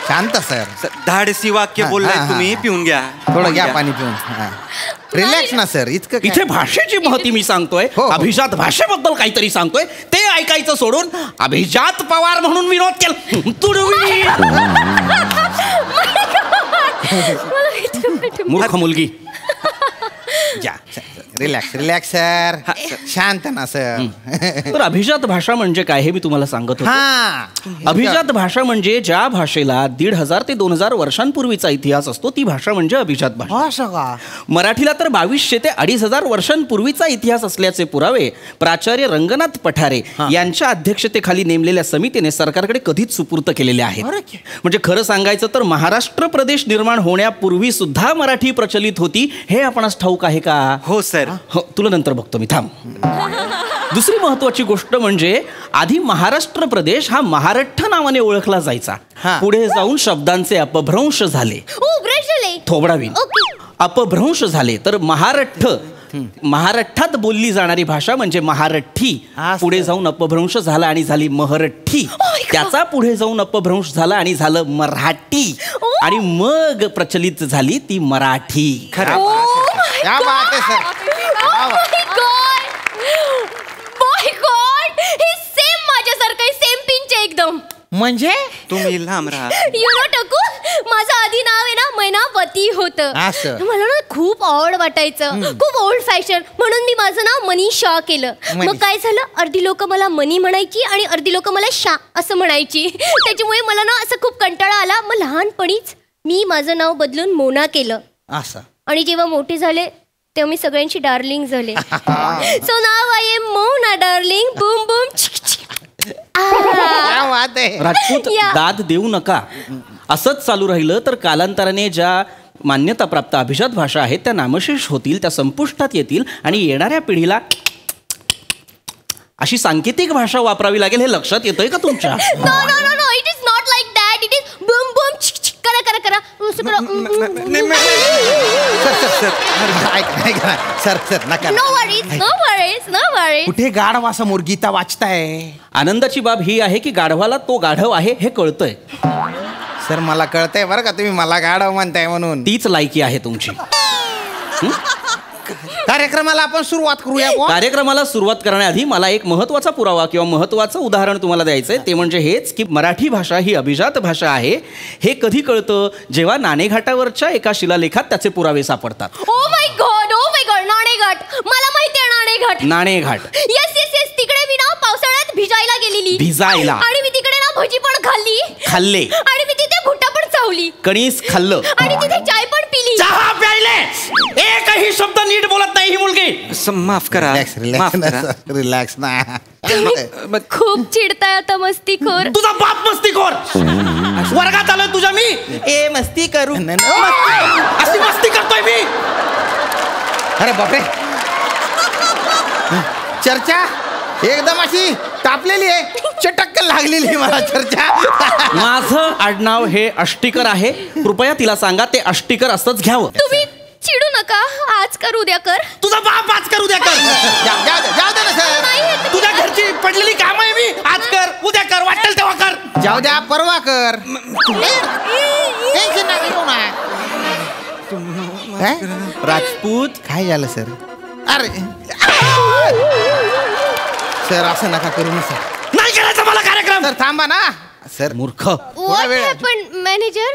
शांत सर. धाडसी वाक्य बोललाय तुम्ही, पिऊन घ्या. थोडं घ्या पाणी पिऊन. रिलॅक्स ना सर. इतकं इथे भाषेची महती मी सांगतोय, अभिजात भाषेबद्दल काहीतरी सांगतोय, ते ऐकायचं सोडून अभिजात पवार म्हणून विरोध केला. तुडवी मूर्ख मुलगी. Relax relax sir. शांत ना सर. तर अभिजात भाषा म्हणजे काय हे मी तुम्हाला सांगत होतो. अभिजात भाषा म्हणजे ज्या भाषेला 1500 ते 2000 वर्षांपूर्वीचा इतिहास असतो, ती भाषा म्हणजे अभिजात भाषा. मराठीला तर 2200 ते 2500 वर्षांपूर्वीचा इतिहास असल्याचे पुरावे प्राचार्य रंगनाथ पठारे यांच्या अध्यक्षतेखाली नेमलेल्या समितीने सरकारकडे कधीच सुपूर्त केलेले आहेत. म्हणजे खरं सांगायचं तर महाराष्ट्र प्रदेश निर्माण होण्यापूर्वी सुद्धा मराठी प्रचलित होती, हे आपणास ठाऊक आहे का? हो सर. हो, तुला नंतर बघतो मी, थांब. दुसरी महत्वाची गोष्ट म्हणजे आधी महाराष्ट्र प्रदेश हा महारठ्ठ नावाने ओळखला जायचा. पुढे जाऊन शब्दांचे अपभ्रंश झाले. थोबडावीन. अपभ्रंश झाले तर महारठ्ठ, महाराष्ट्रात बोलली जाणारी भाषा म्हणजे महारठ्ठी. पुढे जाऊन अपभ्रंश झाला आणि झाली महरठ्ठी. त्याचा पुढे जाऊन अपभ्रंश झाला आणि झालं मराठी, आणि मग प्रचलित झाली ती मराठी. खरं. क्या बात है सर. सेम माझ्यासारखं, सेम पिंच एकदम. म्हणजे तुम्ही लांब राहा. यू नो टकू, माझं आधी नाव आहे ना मैनावती होतं. मला ना खूप ऑड वाटायचं, खूप ओल्ड फॅशन, म्हणून मी माझं नाव मनीषा केलं. मग काय झालं, अर्धी लोक मला मनी म्हणायची आणि अर्धी लोक मला शा असं म्हणायची. त्याच्यामुळे मला ना असं खूप कंटाळा आला. मग लहानपणीच मी माझं नाव बदलून मोना केलं. असं. आणि जेव्हा मोठे झाले तेव्हा मी सगळ्यांची डार्लिंग झाले. So now I am Mona darling. Boom boom. Rajput, दाद देऊ नका. असंच चालू राहिलं तर कालांतराने ज्या मान्यताप्राप्त अभिजात भाषा आहेत त्या नामशेष होतील, त्या संपुष्टात येतील, आणि येणाऱ्या पिढीला अशी सांकेतिक भाषा वापरावी लागेल. हे लक्षात येतंय का तुमच्या? No no no no, it is not like that. It is boom boom. करा करा करा. सर नका. No worries no worries no worries. कुठे गाढवासमोर गीता वाचताय? आनंदाची बाब ही आहे की गाढवाला तो गाढव आहे हे कळतंय. सर मला कळतंय बरं का तुम्ही मला गाढव म्हणताय म्हणून. तीच लायकी आहे तुमची. कार्यक्रमाला आपण सुरुवात करूया. कार्यक्रमाला सुरुवात करण्याआधी मला एक महत्वाचा पुरावा किंवा महत्वाचं उदाहरण तुम्हाला द्यायचंय. ते म्हणजे हेच की मराठी भाषा ही अभिजात भाषा आहे. हे कधी कळतं? जेव्हा नाणेघाटावरच्या एका शिलालेखात त्याचे पुरावे सापडतात. Oh my God Naneghat. मला माहिती आहे Naneghat. Naneghat. Yes yes yes. तिकडे मी ना पावसाळ्यात भिजायला गेलेली. भिजायला. आणि मी तिकडे ना भजी पण खाल्ली. खाल्ले. आणि मी तिथे भुट्टा पण चावली. कणीस खाल्लं. आणि तिथे चाय पण पिली. चहा प्यायले. एकही शब्द नीट बोलत नाही ही मुलगी. माफ करा. माफ करा. रिलॅक्स ना. खूप चिडताय आता मस्तीखोर. तुझा बाप मस्तीखोर. वर्गात आलोय तुझ्या मी. ए मस्ती करू. अशी मस्ती करतोय मी. अरे बापरे. चर्चा एकदम अशी तापलेली आहे. चटक्क लागलेली मला चर्चा. माझं आडनाव हे अष्टीकर आहे. कृपया तिला सांगा ते अष्टीकर असंच घ्यावं. तुम्ही चिडू नका. आज कर उद्या कर. तुझा बाप आज कर उद्या कर. जाऊ दे ना सर. तुझ्या घरची पडलेली काम आहे मी. आज कर उद्या कर वाटेल तेव्हा कर. जाऊ द्या परवा कर. राजपूत. काय झालं सर? अरे सर असं नका करू ना सर. नाही करायचं मला कार्यक्रम. सर थांबा ना सर. मूर्ख. What happened, manager?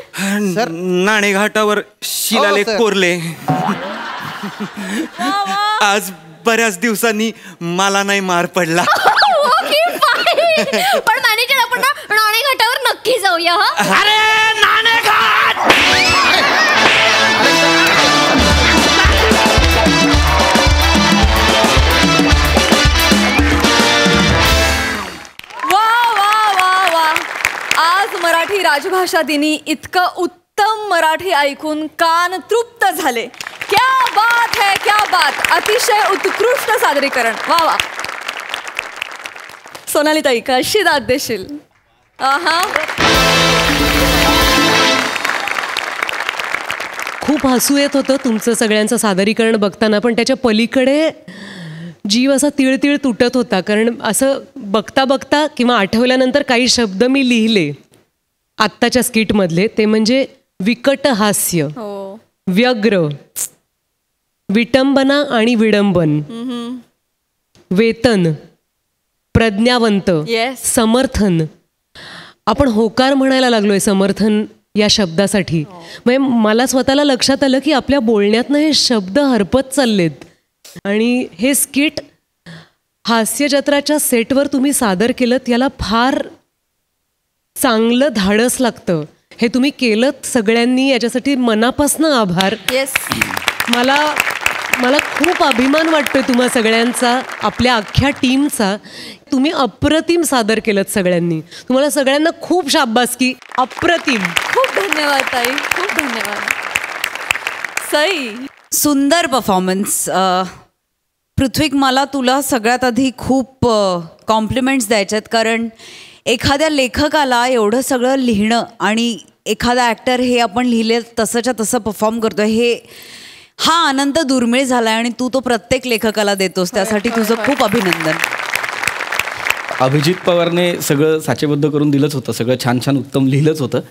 सर नाणेघाटावर शिलालेख कोरले. आज बऱ्याच दिवसांनी मला नाही मार पडला. Okay fine. पण मॅनेजर आपण ना नाणेघाटावर नक्की जाऊया. हा. अरे नाणेघाट. आज मराठी राजभाषा दिनी इतकं उत्तम मराठी ऐकून कान तृप्त झाले. क्या बात है, क्या बात. अतिशय उत्कृष्ट सादरीकरण. वा वा. सोनाली ताई कशी दाद देशील? आहा. खूप हसू येत होतं तुमचं सगळ्यांचं सादरीकरण बघताना, पण त्याच्या पलीकडे जीव असा तिळतिळ तुटत होता. कारण असं बघता बघता किंवा आठवल्यानंतर काही शब्द मी लिहिले आत्ताच्या स्किटमधले. ते म्हणजे विकट हास्य, व्यग्र, विटंबना आणि विडंबन, वेतन, प्रज्ञावंत, समर्थन. आपण होकार म्हणायला लागलोय समर्थन या शब्दासाठी. म्हणजे मला स्वतःला लक्षात आलं की आपल्या बोलण्यातनं हे शब्द हरपत चाललेत. आणि हे स्किट हास्यजत्राच्या सेटवर तुम्ही सादर केलं, याला फार चांगलं धाडस लागतं. हे तुम्ही केलं सगळ्यांनी, याच्यासाठी मनापासून आभार. मला खूप अभिमान वाटतोय तुम्हा सगळ्यांचा, आपल्या अख्ख्या टीमचा. तुम्ही अप्रतिम सादर केलं सगळ्यांनी. तुम्हाला सगळ्यांना खूप शाबासकी. अप्रतिम. खूप धन्यवाद ताई. खूप धन्यवाद. सई सुंदर परफॉर्मन्स. पृथ्वीक मला तुला सगळ्यात आधी खूप कॉम्प्लिमेंट्स द्यायच्यात. कारण एखाद्या लेखकाला एवढं सगळं लिहिणं आणि एखादा ॲक्टर हे आपण लिहिले तसंच्या तसं परफॉर्म करतोय, हा आनंद दुर्मिळ झाला आहे. आणि तू तो प्रत्येक लेखकाला देतोस, त्यासाठी तुझं खूप अभिनंदन. अभिजित पवारने सगळं साचेबद्ध करून दिलंच होतं. सगळं छान छान उत्तम लिहिलंच होतं.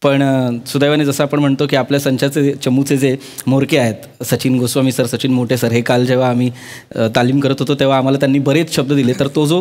पण सुदैवाने जसं आपण म्हणतो की आपल्या संचाचे चमूचे जे मोरके आहेत, सचिन गोस्वामी सर, सचिन मोठे सर, हे काल जेव्हा आम्ही तालीम करत होतो तेव्हा आम्हाला त्यांनी बरेच शब्द दिले. तर तो जो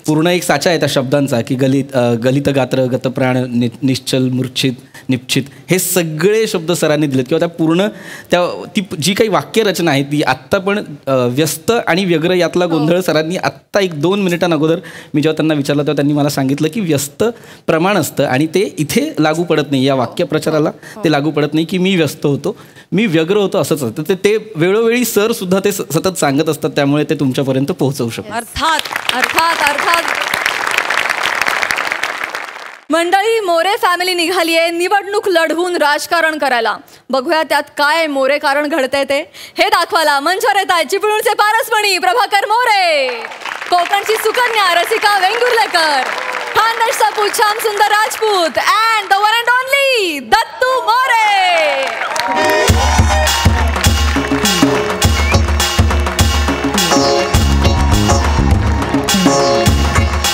पूर्ण एक साचा आहे त्या शब्दांचा की गलित गात्र, गतप्राण, निश्चल, मूर्छित, निश्चित, हे सगळे शब्द सरांनी दिलेत. किंवा ती जी काही वाक्यरचना आहे ती आत्ता पण व्यस्त आणि व्यग्र यातला गोंधळ सरांनी आत्ता 1-2 मिनिटांअगोदर मी जेव्हा त्यांना विचारलं तेव्हा त्यांनी मला सांगितलं की व्यस्त प्रमाण असतं आणि ते इथे लागू पडत नाही, या वाक्यप्रचाराला ते लागू पडत नाही की मी व्यस्त होतो, मी व्यग्र होतो असंच असतं. ते वेळोवेळी सर सुद्धा ते सतत सांगत असतात, त्यामुळे ते तुमच्यापर्यंत पोहोचवू शकतात. अर्थात अर्थात अर्थात. मंडळी, मोरे फॅमिली निघाली आहे निवडणूक लढवून राजकारण करायला. बघूया त्यात काय मोरे कारण घडतंय ते. हे दाखवायला मंचावर येत आहेत चिपळूणचे पारसमणी प्रभाकर मोरे, कोकणची सुकन्या रसिका वेंगुर्लेकर, खानदेश सापू श्याम सुंदर Rajput and the one and only Dattu More.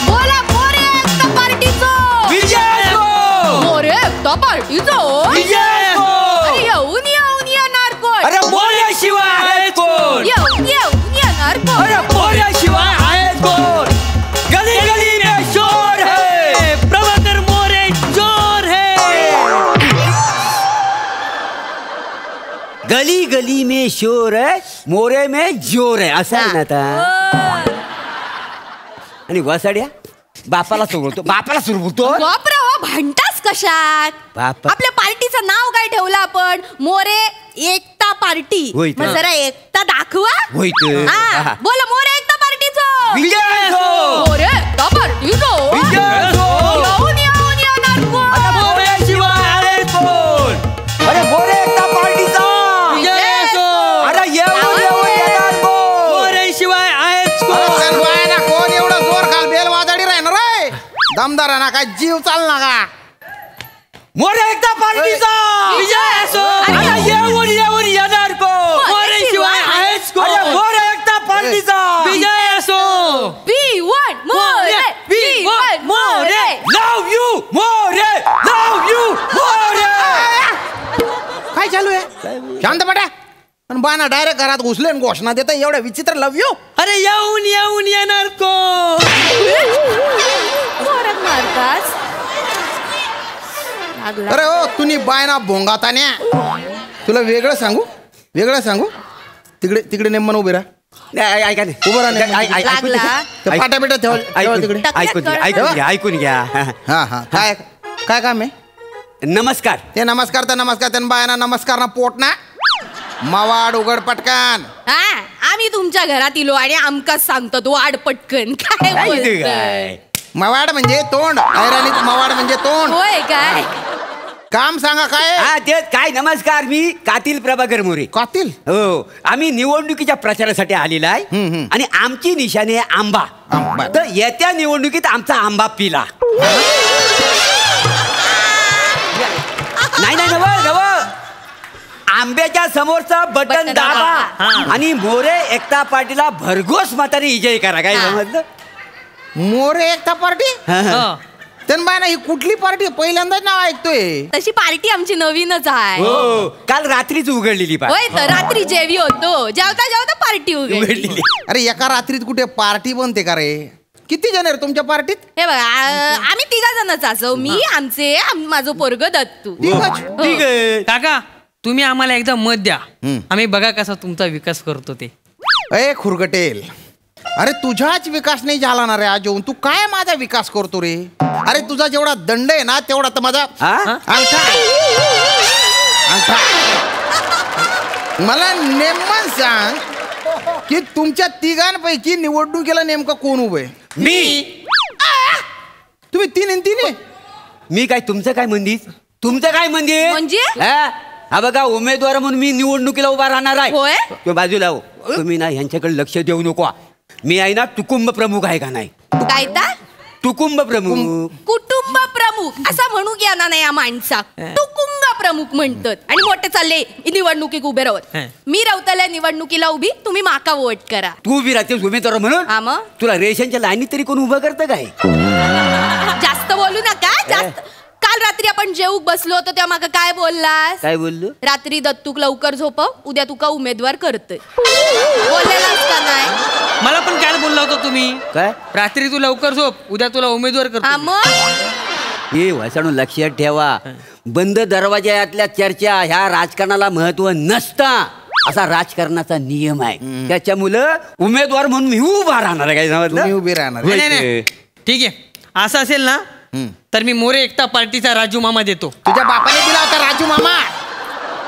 बोला मोरे एकता पार्टीचो विजय हो. मोरे एकता पार्टीचो विजय हो. अरे येऊन येऊन येणार कोण. अरे मोर्याशिवाय आहे कोण. येऊन येऊन येणार कोण. अरे मोर्याशिवाय आहे कोण. गली गली में शोर है. प्रभाकर मोरे जोर है. गली गली में शोर है. मोरे में जोर है असं आहे ना आता. आणि वसाड्या बापाला सुरवतो. बापाला सुरवतो. बापराव भांडतास कशात. बापा. आपल्या पार्टीचं नाव काय ठेवलं आपण. मोरे एकता पार्टी. होय तर. मग जरा एकता दाखवा. होय तर. हा, बोला मोरे एकता पार्टीचं. विजय हो. मोरे एकता पार्टीचो विजय हो. येऊन येऊन येणार कोण. आता मोर्याशिवाय आहे कोण. अरे मोरे एकता पार्टीचा विजय असो. अरे येऊन येऊन येणार कोण. मोर्याशिवाय आहेच कोण. कोण एवढं जोर घाल बेल वाजाडी राहणार रे. दमदार आहे ना काय जीव चालना का. मोरे एकता पार्टीचा विजय असो. अरे येऊन येऊन येणार कोण. मोर्याशिवाय आहेच कोण. अरे मोरे एकता पार्टीचा विजय असो. P1 More P1 More. Love you More. Love you More. काय चालू आहे. शांत पडा. पण बाना डायरेक्ट घरात घुसले आणि घोषणा देता एवढ्या विचित्र लव यू. अरे येऊन येऊन येणार कोण. जोरात मारतास. अरे हो तुम्ही बायना भोंगातान्या. तुला वेगळं सांगू तिकडे तिकडे नेमन उभे राहा. ऐका उभं राहा. लागला. पाट्या बिट्या ठेवा तिकडे. ऐकून घ्या. हा हा काय काय काम आहे. नमस्कार. ते नमस्कार तर नमस्कार त्यांना बायना नमस्कार ना पोट ना. मवाड उघड पटकन. हा, आम्ही तुमच्या घरात इलो आणि आमकाच सांगतो तू वाढ पटकन. काय बोलतोय? मवाड म्हणजे तोंड. ऐराणीत मवाड म्हणजे तोंड. होय काय. काम सांगा काय. हा तेच काय. नमस्कार. मी कातील प्रभाकर मोरे. कातील. हो आम्ही निवडणुकीच्या प्रचारासाठी आलेला आहे आणि आमची निशाणी आहे आंबा. आंबा. तर येत्या निवडणुकीत आमचा आंबा पिला. नाही नव आंब्याच्या समोरचं बटन दाबा आणि मोरे एकता पार्टीला भरघोस मताने विजय करा. काय समजलं. मोरे एकता पार्टी. त्यांना बायना ही कुठली पार्टी पहिल्यांदाच नाव ऐकतोय. तशी पार्टी आमची नवीनच आहे. हो काल रात्रीच उघडलेली होय पार्टी. तर रात्री जेवी होतो. जेवता जेवता पार्टी उघडलेली. अरे एका रात्रीत कुठे पार्टी बनते का रे. किती जण आहे तुमच्या पार्टीत. हे बघा आम्ही तिघा जणच असो. मी आमचे माझं पोरग दत्तू. ठीक आहे. काका तुम्ही आम्हाला एकदा मत द्या. आम्ही बघा कसा तुमचा विकास करतो ते. ए खुरगटेल. अरे तुझाच विकास नाही झाला ना रे आजून. तू काय माझा विकास करतो रे. अरे तुझा जेवढा दंड आहे ना तेवढा तर माझा अंगठा. मला नेमकं सांग की तुमच्या तिघांपैकी निवडणुकीला नेमकं कोण उभं आहे. मी. तुम्ही तीन आहे. मी काय तुमचं काय मंदिर. तुमचं काय मंदिर म्हणजे? हा बघा उमेदवार म्हणून मी निवडणुकीला उभा राहणार आहे. होय. तो बाजूला हो. तुम्ही ना यांच्याकडे लक्ष देऊ नको. मी आहे ना कुटुंब प्रमुख आहे का नाही. काय ता कुटुंब प्रमुख. कुटुंब प्रमुख असा म्हणू घ्या ना या माणसा. कुटुंब प्रमुख म्हणतात आणि मोठे चालले निवडणुकीत उभे राहत. मी रावताल्या निवडणुकीला उभी. तुम्ही माका वोट करा. तू उभी राहतेस उमेदवार म्हणून. हा मग तुला रेशनच्या लाईनीत तरी कोण उभं करतं काय. जास्त बोलू नका. जास्त. काल रात्री आपण जेवूक बसलो होतो तेव्हा माका काय बोललास. काय बोललो. रात्री दत्तूक लवकर झोपव. उद्या तुका उमेदवार करतोय. बोललेलास का नाही. मला पण काय बोलला होता तुम्ही. काय. रात्री तू लवकर झोप उद्या तुला उमेदवार करतो. हा मग हे वासाणू लक्षात ठेवा. बंद दरवाज्यातल्या चर्चा ह्या राजकारणाला महत्व नसता असा राजकारणाचा नियम आहे. त्याच्यामुळं उमेदवार म्हणून मी उभा राहणार आहे. काय समजलं. उभी राहणार. नाही. ठीक आहे असं असेल ना तर मी मोरे एकता पार्टीचा राजू मामा देतो. तुझ्या बापाने दिला होता राजू मामा.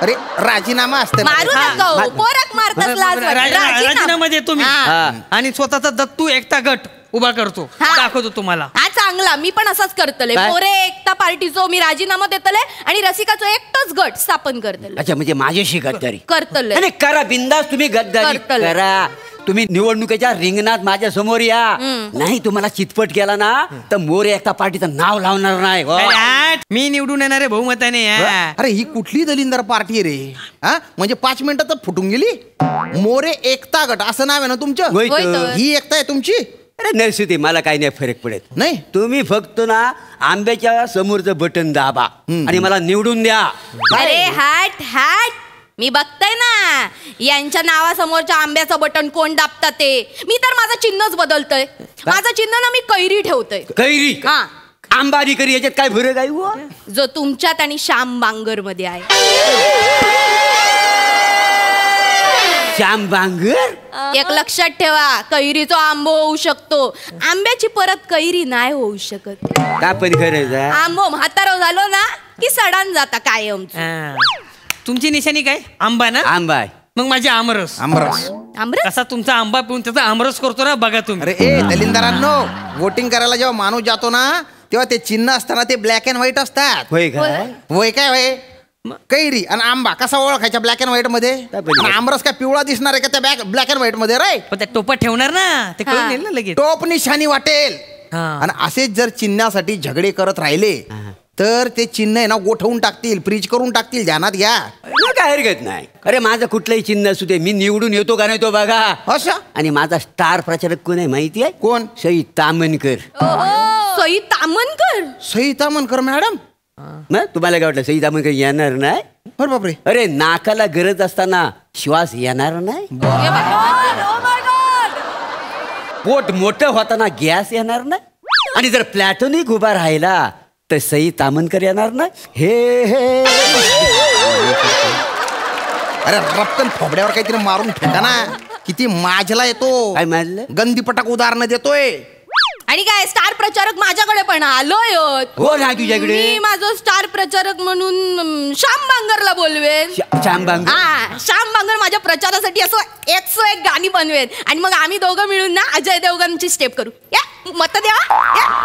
अरे राजीनामा असते. मारू नका हो. पोराक मारताच लाज वाटते. राजीनामा देतो मी आणि स्वतःचा दत्तू एकता गट उभा करतो. दाखवतो तुम्हाला. हा चांगला मी पण असाच करतले. काय? मोरे एकता पार्टीचो मी राजीनामा देतले आणि रसिकाचो एकटोच गट स्थापन करतले. अच्छा म्हणजे माझ्याशी गद्दारी करतले. आणि करा बिंदास तुम्ही गद्दारी करतले. करा. तुम्ही निवडणुकीच्या रिंगणात माझ्या समोर या. नाही तुम्हाला चितपट केला ना तर मोरे एकता पार्टीचं नाव लावणार नाही हो. मी निवडून येणारे बहुमताने. अरे ही कुठली दलिंदर पार्टी रे? हा म्हणजे 5 मिनिटात फुटून गेली. मोरे एकता गट असं नाव आहे ना तुमचं? होय तर. ही एकता आहे तुमची? अरे नसू दे मला काही नाही फरक पडत. नाही तुम्ही फक्त ना आंब्याच्या समोरचं बटन दाबा आणि मला निवडून द्या. अरे हॅट हॅट मी बघताय ना यांच्या नावासमोरच्या आंब्याचं बटन कोण दाबतात ते. मी तर माझं चिन्हच बदलतय. माझं चिन्ह ना मी कैरी ठेवतोय. कैरी हा आंबारी करी याच्यात काय फरक आहे हो? जो तुमच्यात आणि श्याम बांगर मध्ये आहे. श्याम बांगर? एक लक्षात ठेवा कैरीचा आंबो होऊ शकतो आंब्याची परत कैरी नाही होऊ शकत. का पण खरं आंबो म्हातारो झालो ना की सडान जाता कायम. तुमची निशाणी काय? आंबा ना? आंबा आहे. मग माझी आमरस. आमरस आमरस कसा तुमचा आंबा पिऊन त्याचा आमरस करतो ना बघा तुम्ही. अरे ए दलिंदरांनो वोटिंग करायला जेव्हा माणूस जातो ना तेव्हा ते चिन्ह असताना ते ब्लॅक अँड व्हाईट असतात. होय का? होय काय होय? कैरी आणि आंबा कसा ओळखायचा ब्लॅक अँड व्हाईट मध्ये? आणि आमरस काय पिवळा दिसणार आहे का त्या ब्लॅक अँड व्हाईट मध्ये रे? पण त्या टोपात ठेवणार ना ते कळून येईल ना लगेच. टोप निशाणी वाटेल. आणि असेच जर चिन्हासाठी झगडे करत राहिले तर ते चिन्ह आहे ना गोठवून टाकतील फ्रीज करून टाकतील. ध्यानात घ्या. काय हरकत नाही. अरे माझं कुठलंही चिन्ह असू दे मी निवडून येतो का नाही तो बघा. असं आणि माझा स्टार प्रचारक कोण आहे माहिती आहे? कोण? सई तामनकर. सई तामनकर? सई तामनकर मॅडम? मग तुम्हाला काय वाटलं सई तामनकर येणार नाही? बरं बापरे. अरे नाकाला गरज असताना श्वास येणार नाही? पोट मोठं होताना गॅस येणार नाही? आणि जर प्लॅटॉनिक उभा राहिला तर सई तामनकर येणार नाही? हे हे अरे रपकन फोबड्यावर काहीतरी मारून फेका ना. किती माजला येतो. काय माजलं? गंदीपटाक उदाहरण देतोय. आणि काय स्टार प्रचारक माझ्याकडे पण आलोय. हो ना तुझ्याकडे. मी माझं स्टार प्रचारक म्हणून श्याम बांगरला बोलवेन. श्याम बांगर? हा श्याम बांगर माझ्या प्रचारासाठी असं 101 गाणी बनवेन आणि मग आम्ही दोघं मिळून ना अजय देवगणची स्टेप करू. या मत द्या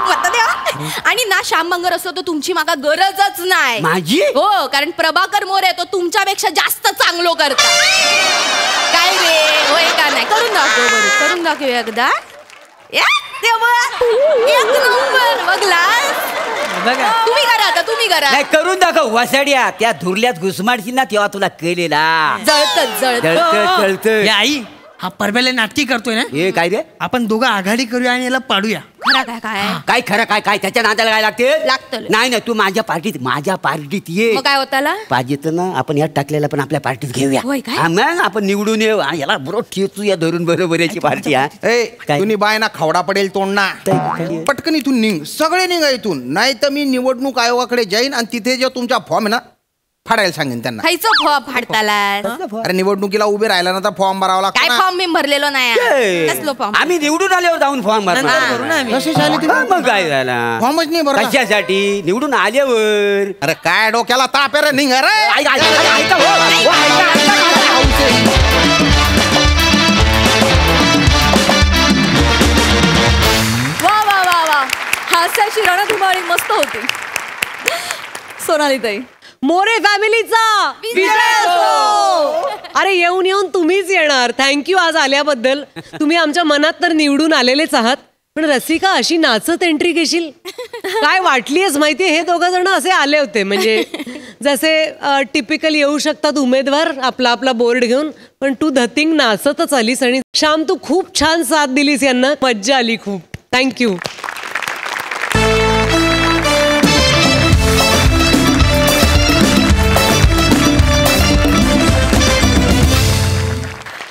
मत द्या. आणि ना श्याम बांगर असतो तर तुमची मागा गरजच नाही. माझी? हो कारण प्रभाकर मोरे तो तुमच्यापेक्षा जास्त चांगलो करता. काय रे होय का नाही? करून दाखव बरं करून दाखव एकदा. एक नंबर बघला. तुम्ही करा आता तुम्ही करा. नाही करून दाखव वसाड्या. त्या धुरल्यात घुसमाडशील ना तेव्हा तुला कळलेला. जळत जळत. आई हा परब्याला नाटकी करतोय ना. हे काय रे? आपण दोघं आघाडी करूया आणि याला पाडूया. खरा काय काय काय खरं काय काय त्याच्या नादाला काय लागते? लागतं. नाही नाही तू माझ्या पार्टीत ये. मग काय होताला? पाहिजे तर ना आपण या टाकलेला पण आपल्या पार्टीत घेऊया. होय काय? हा मग आपण निवडून येऊ. हा, याला बरोबर ठेचू या धरून बरोबर याची पार्टी. हा ए काय? तुम्ही बाय ना खवडा पडेल तोंडना. पटकन इथून निघ. सगळे निघा इथून. नाही तर मी निवडणूक आयोगाकडे जाईन आणि तिथे जो तुमचा फॉर्म आहे ना फाडायला सांगेन त्यांना. खायचं फॉर्म फाडताला. अरे निवडणुकीला उभे राहिला ना तर फॉर्म भरावा लागतो काय ना. फॉर्म मी भरलेलो नाही. कसलो फॉर्म? आम्ही निवडून आल्यावर जाऊन फॉर्म भरणार. कशी झाली ती? मग काय झाला? फॉर्मच नाही भरला. कशासाठी? निवडून आल्यावर. अरे काय डोक्याला ताप आहे रे. निघ रे. ऐका, ऐका, ऐका, हो, हो, ऐका. वा वा वा वा हास्याची रणधुमाळी मस्त होती. सोनालीताई मोरे फॅमिलीचा विजय असो. अरे येऊन येऊन तुम्हीच येणार. थँक्यू आज आल्याबद्दल. तुम्ही आमच्या मनात तर निवडून आलेलेच आहात. पण रसिका अशी नाचत एंट्री घेशील काय वाटलीच माहितीये? हे दोघं जण असे आले होते म्हणजे जसे टिपिकल येऊ शकतात उमेदवार आपला आपला बोर्ड घेऊन. पण तू धतिंग नाचतच आलीस आणि श्याम तू खूप छान साथ दिलीस यांना. मज्जा आली खूप. थँक्यू.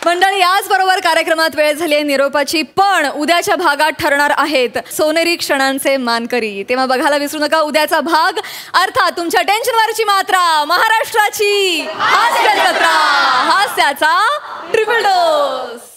मंडळी याचबरोबर कार्यक्रमात वेळ झाली आहे निरोपाची. पण उद्याच्या भागात ठरणार आहेत सोनेरी क्षणांचे मानकरी. तेव्हा बघायला विसरू नका उद्याचा भाग. अर्थात तुमच्या टेन्शनवरची मात्रा महाराष्ट्राची हास्य जत्रा. हास्याचा ट्रिपल डोस.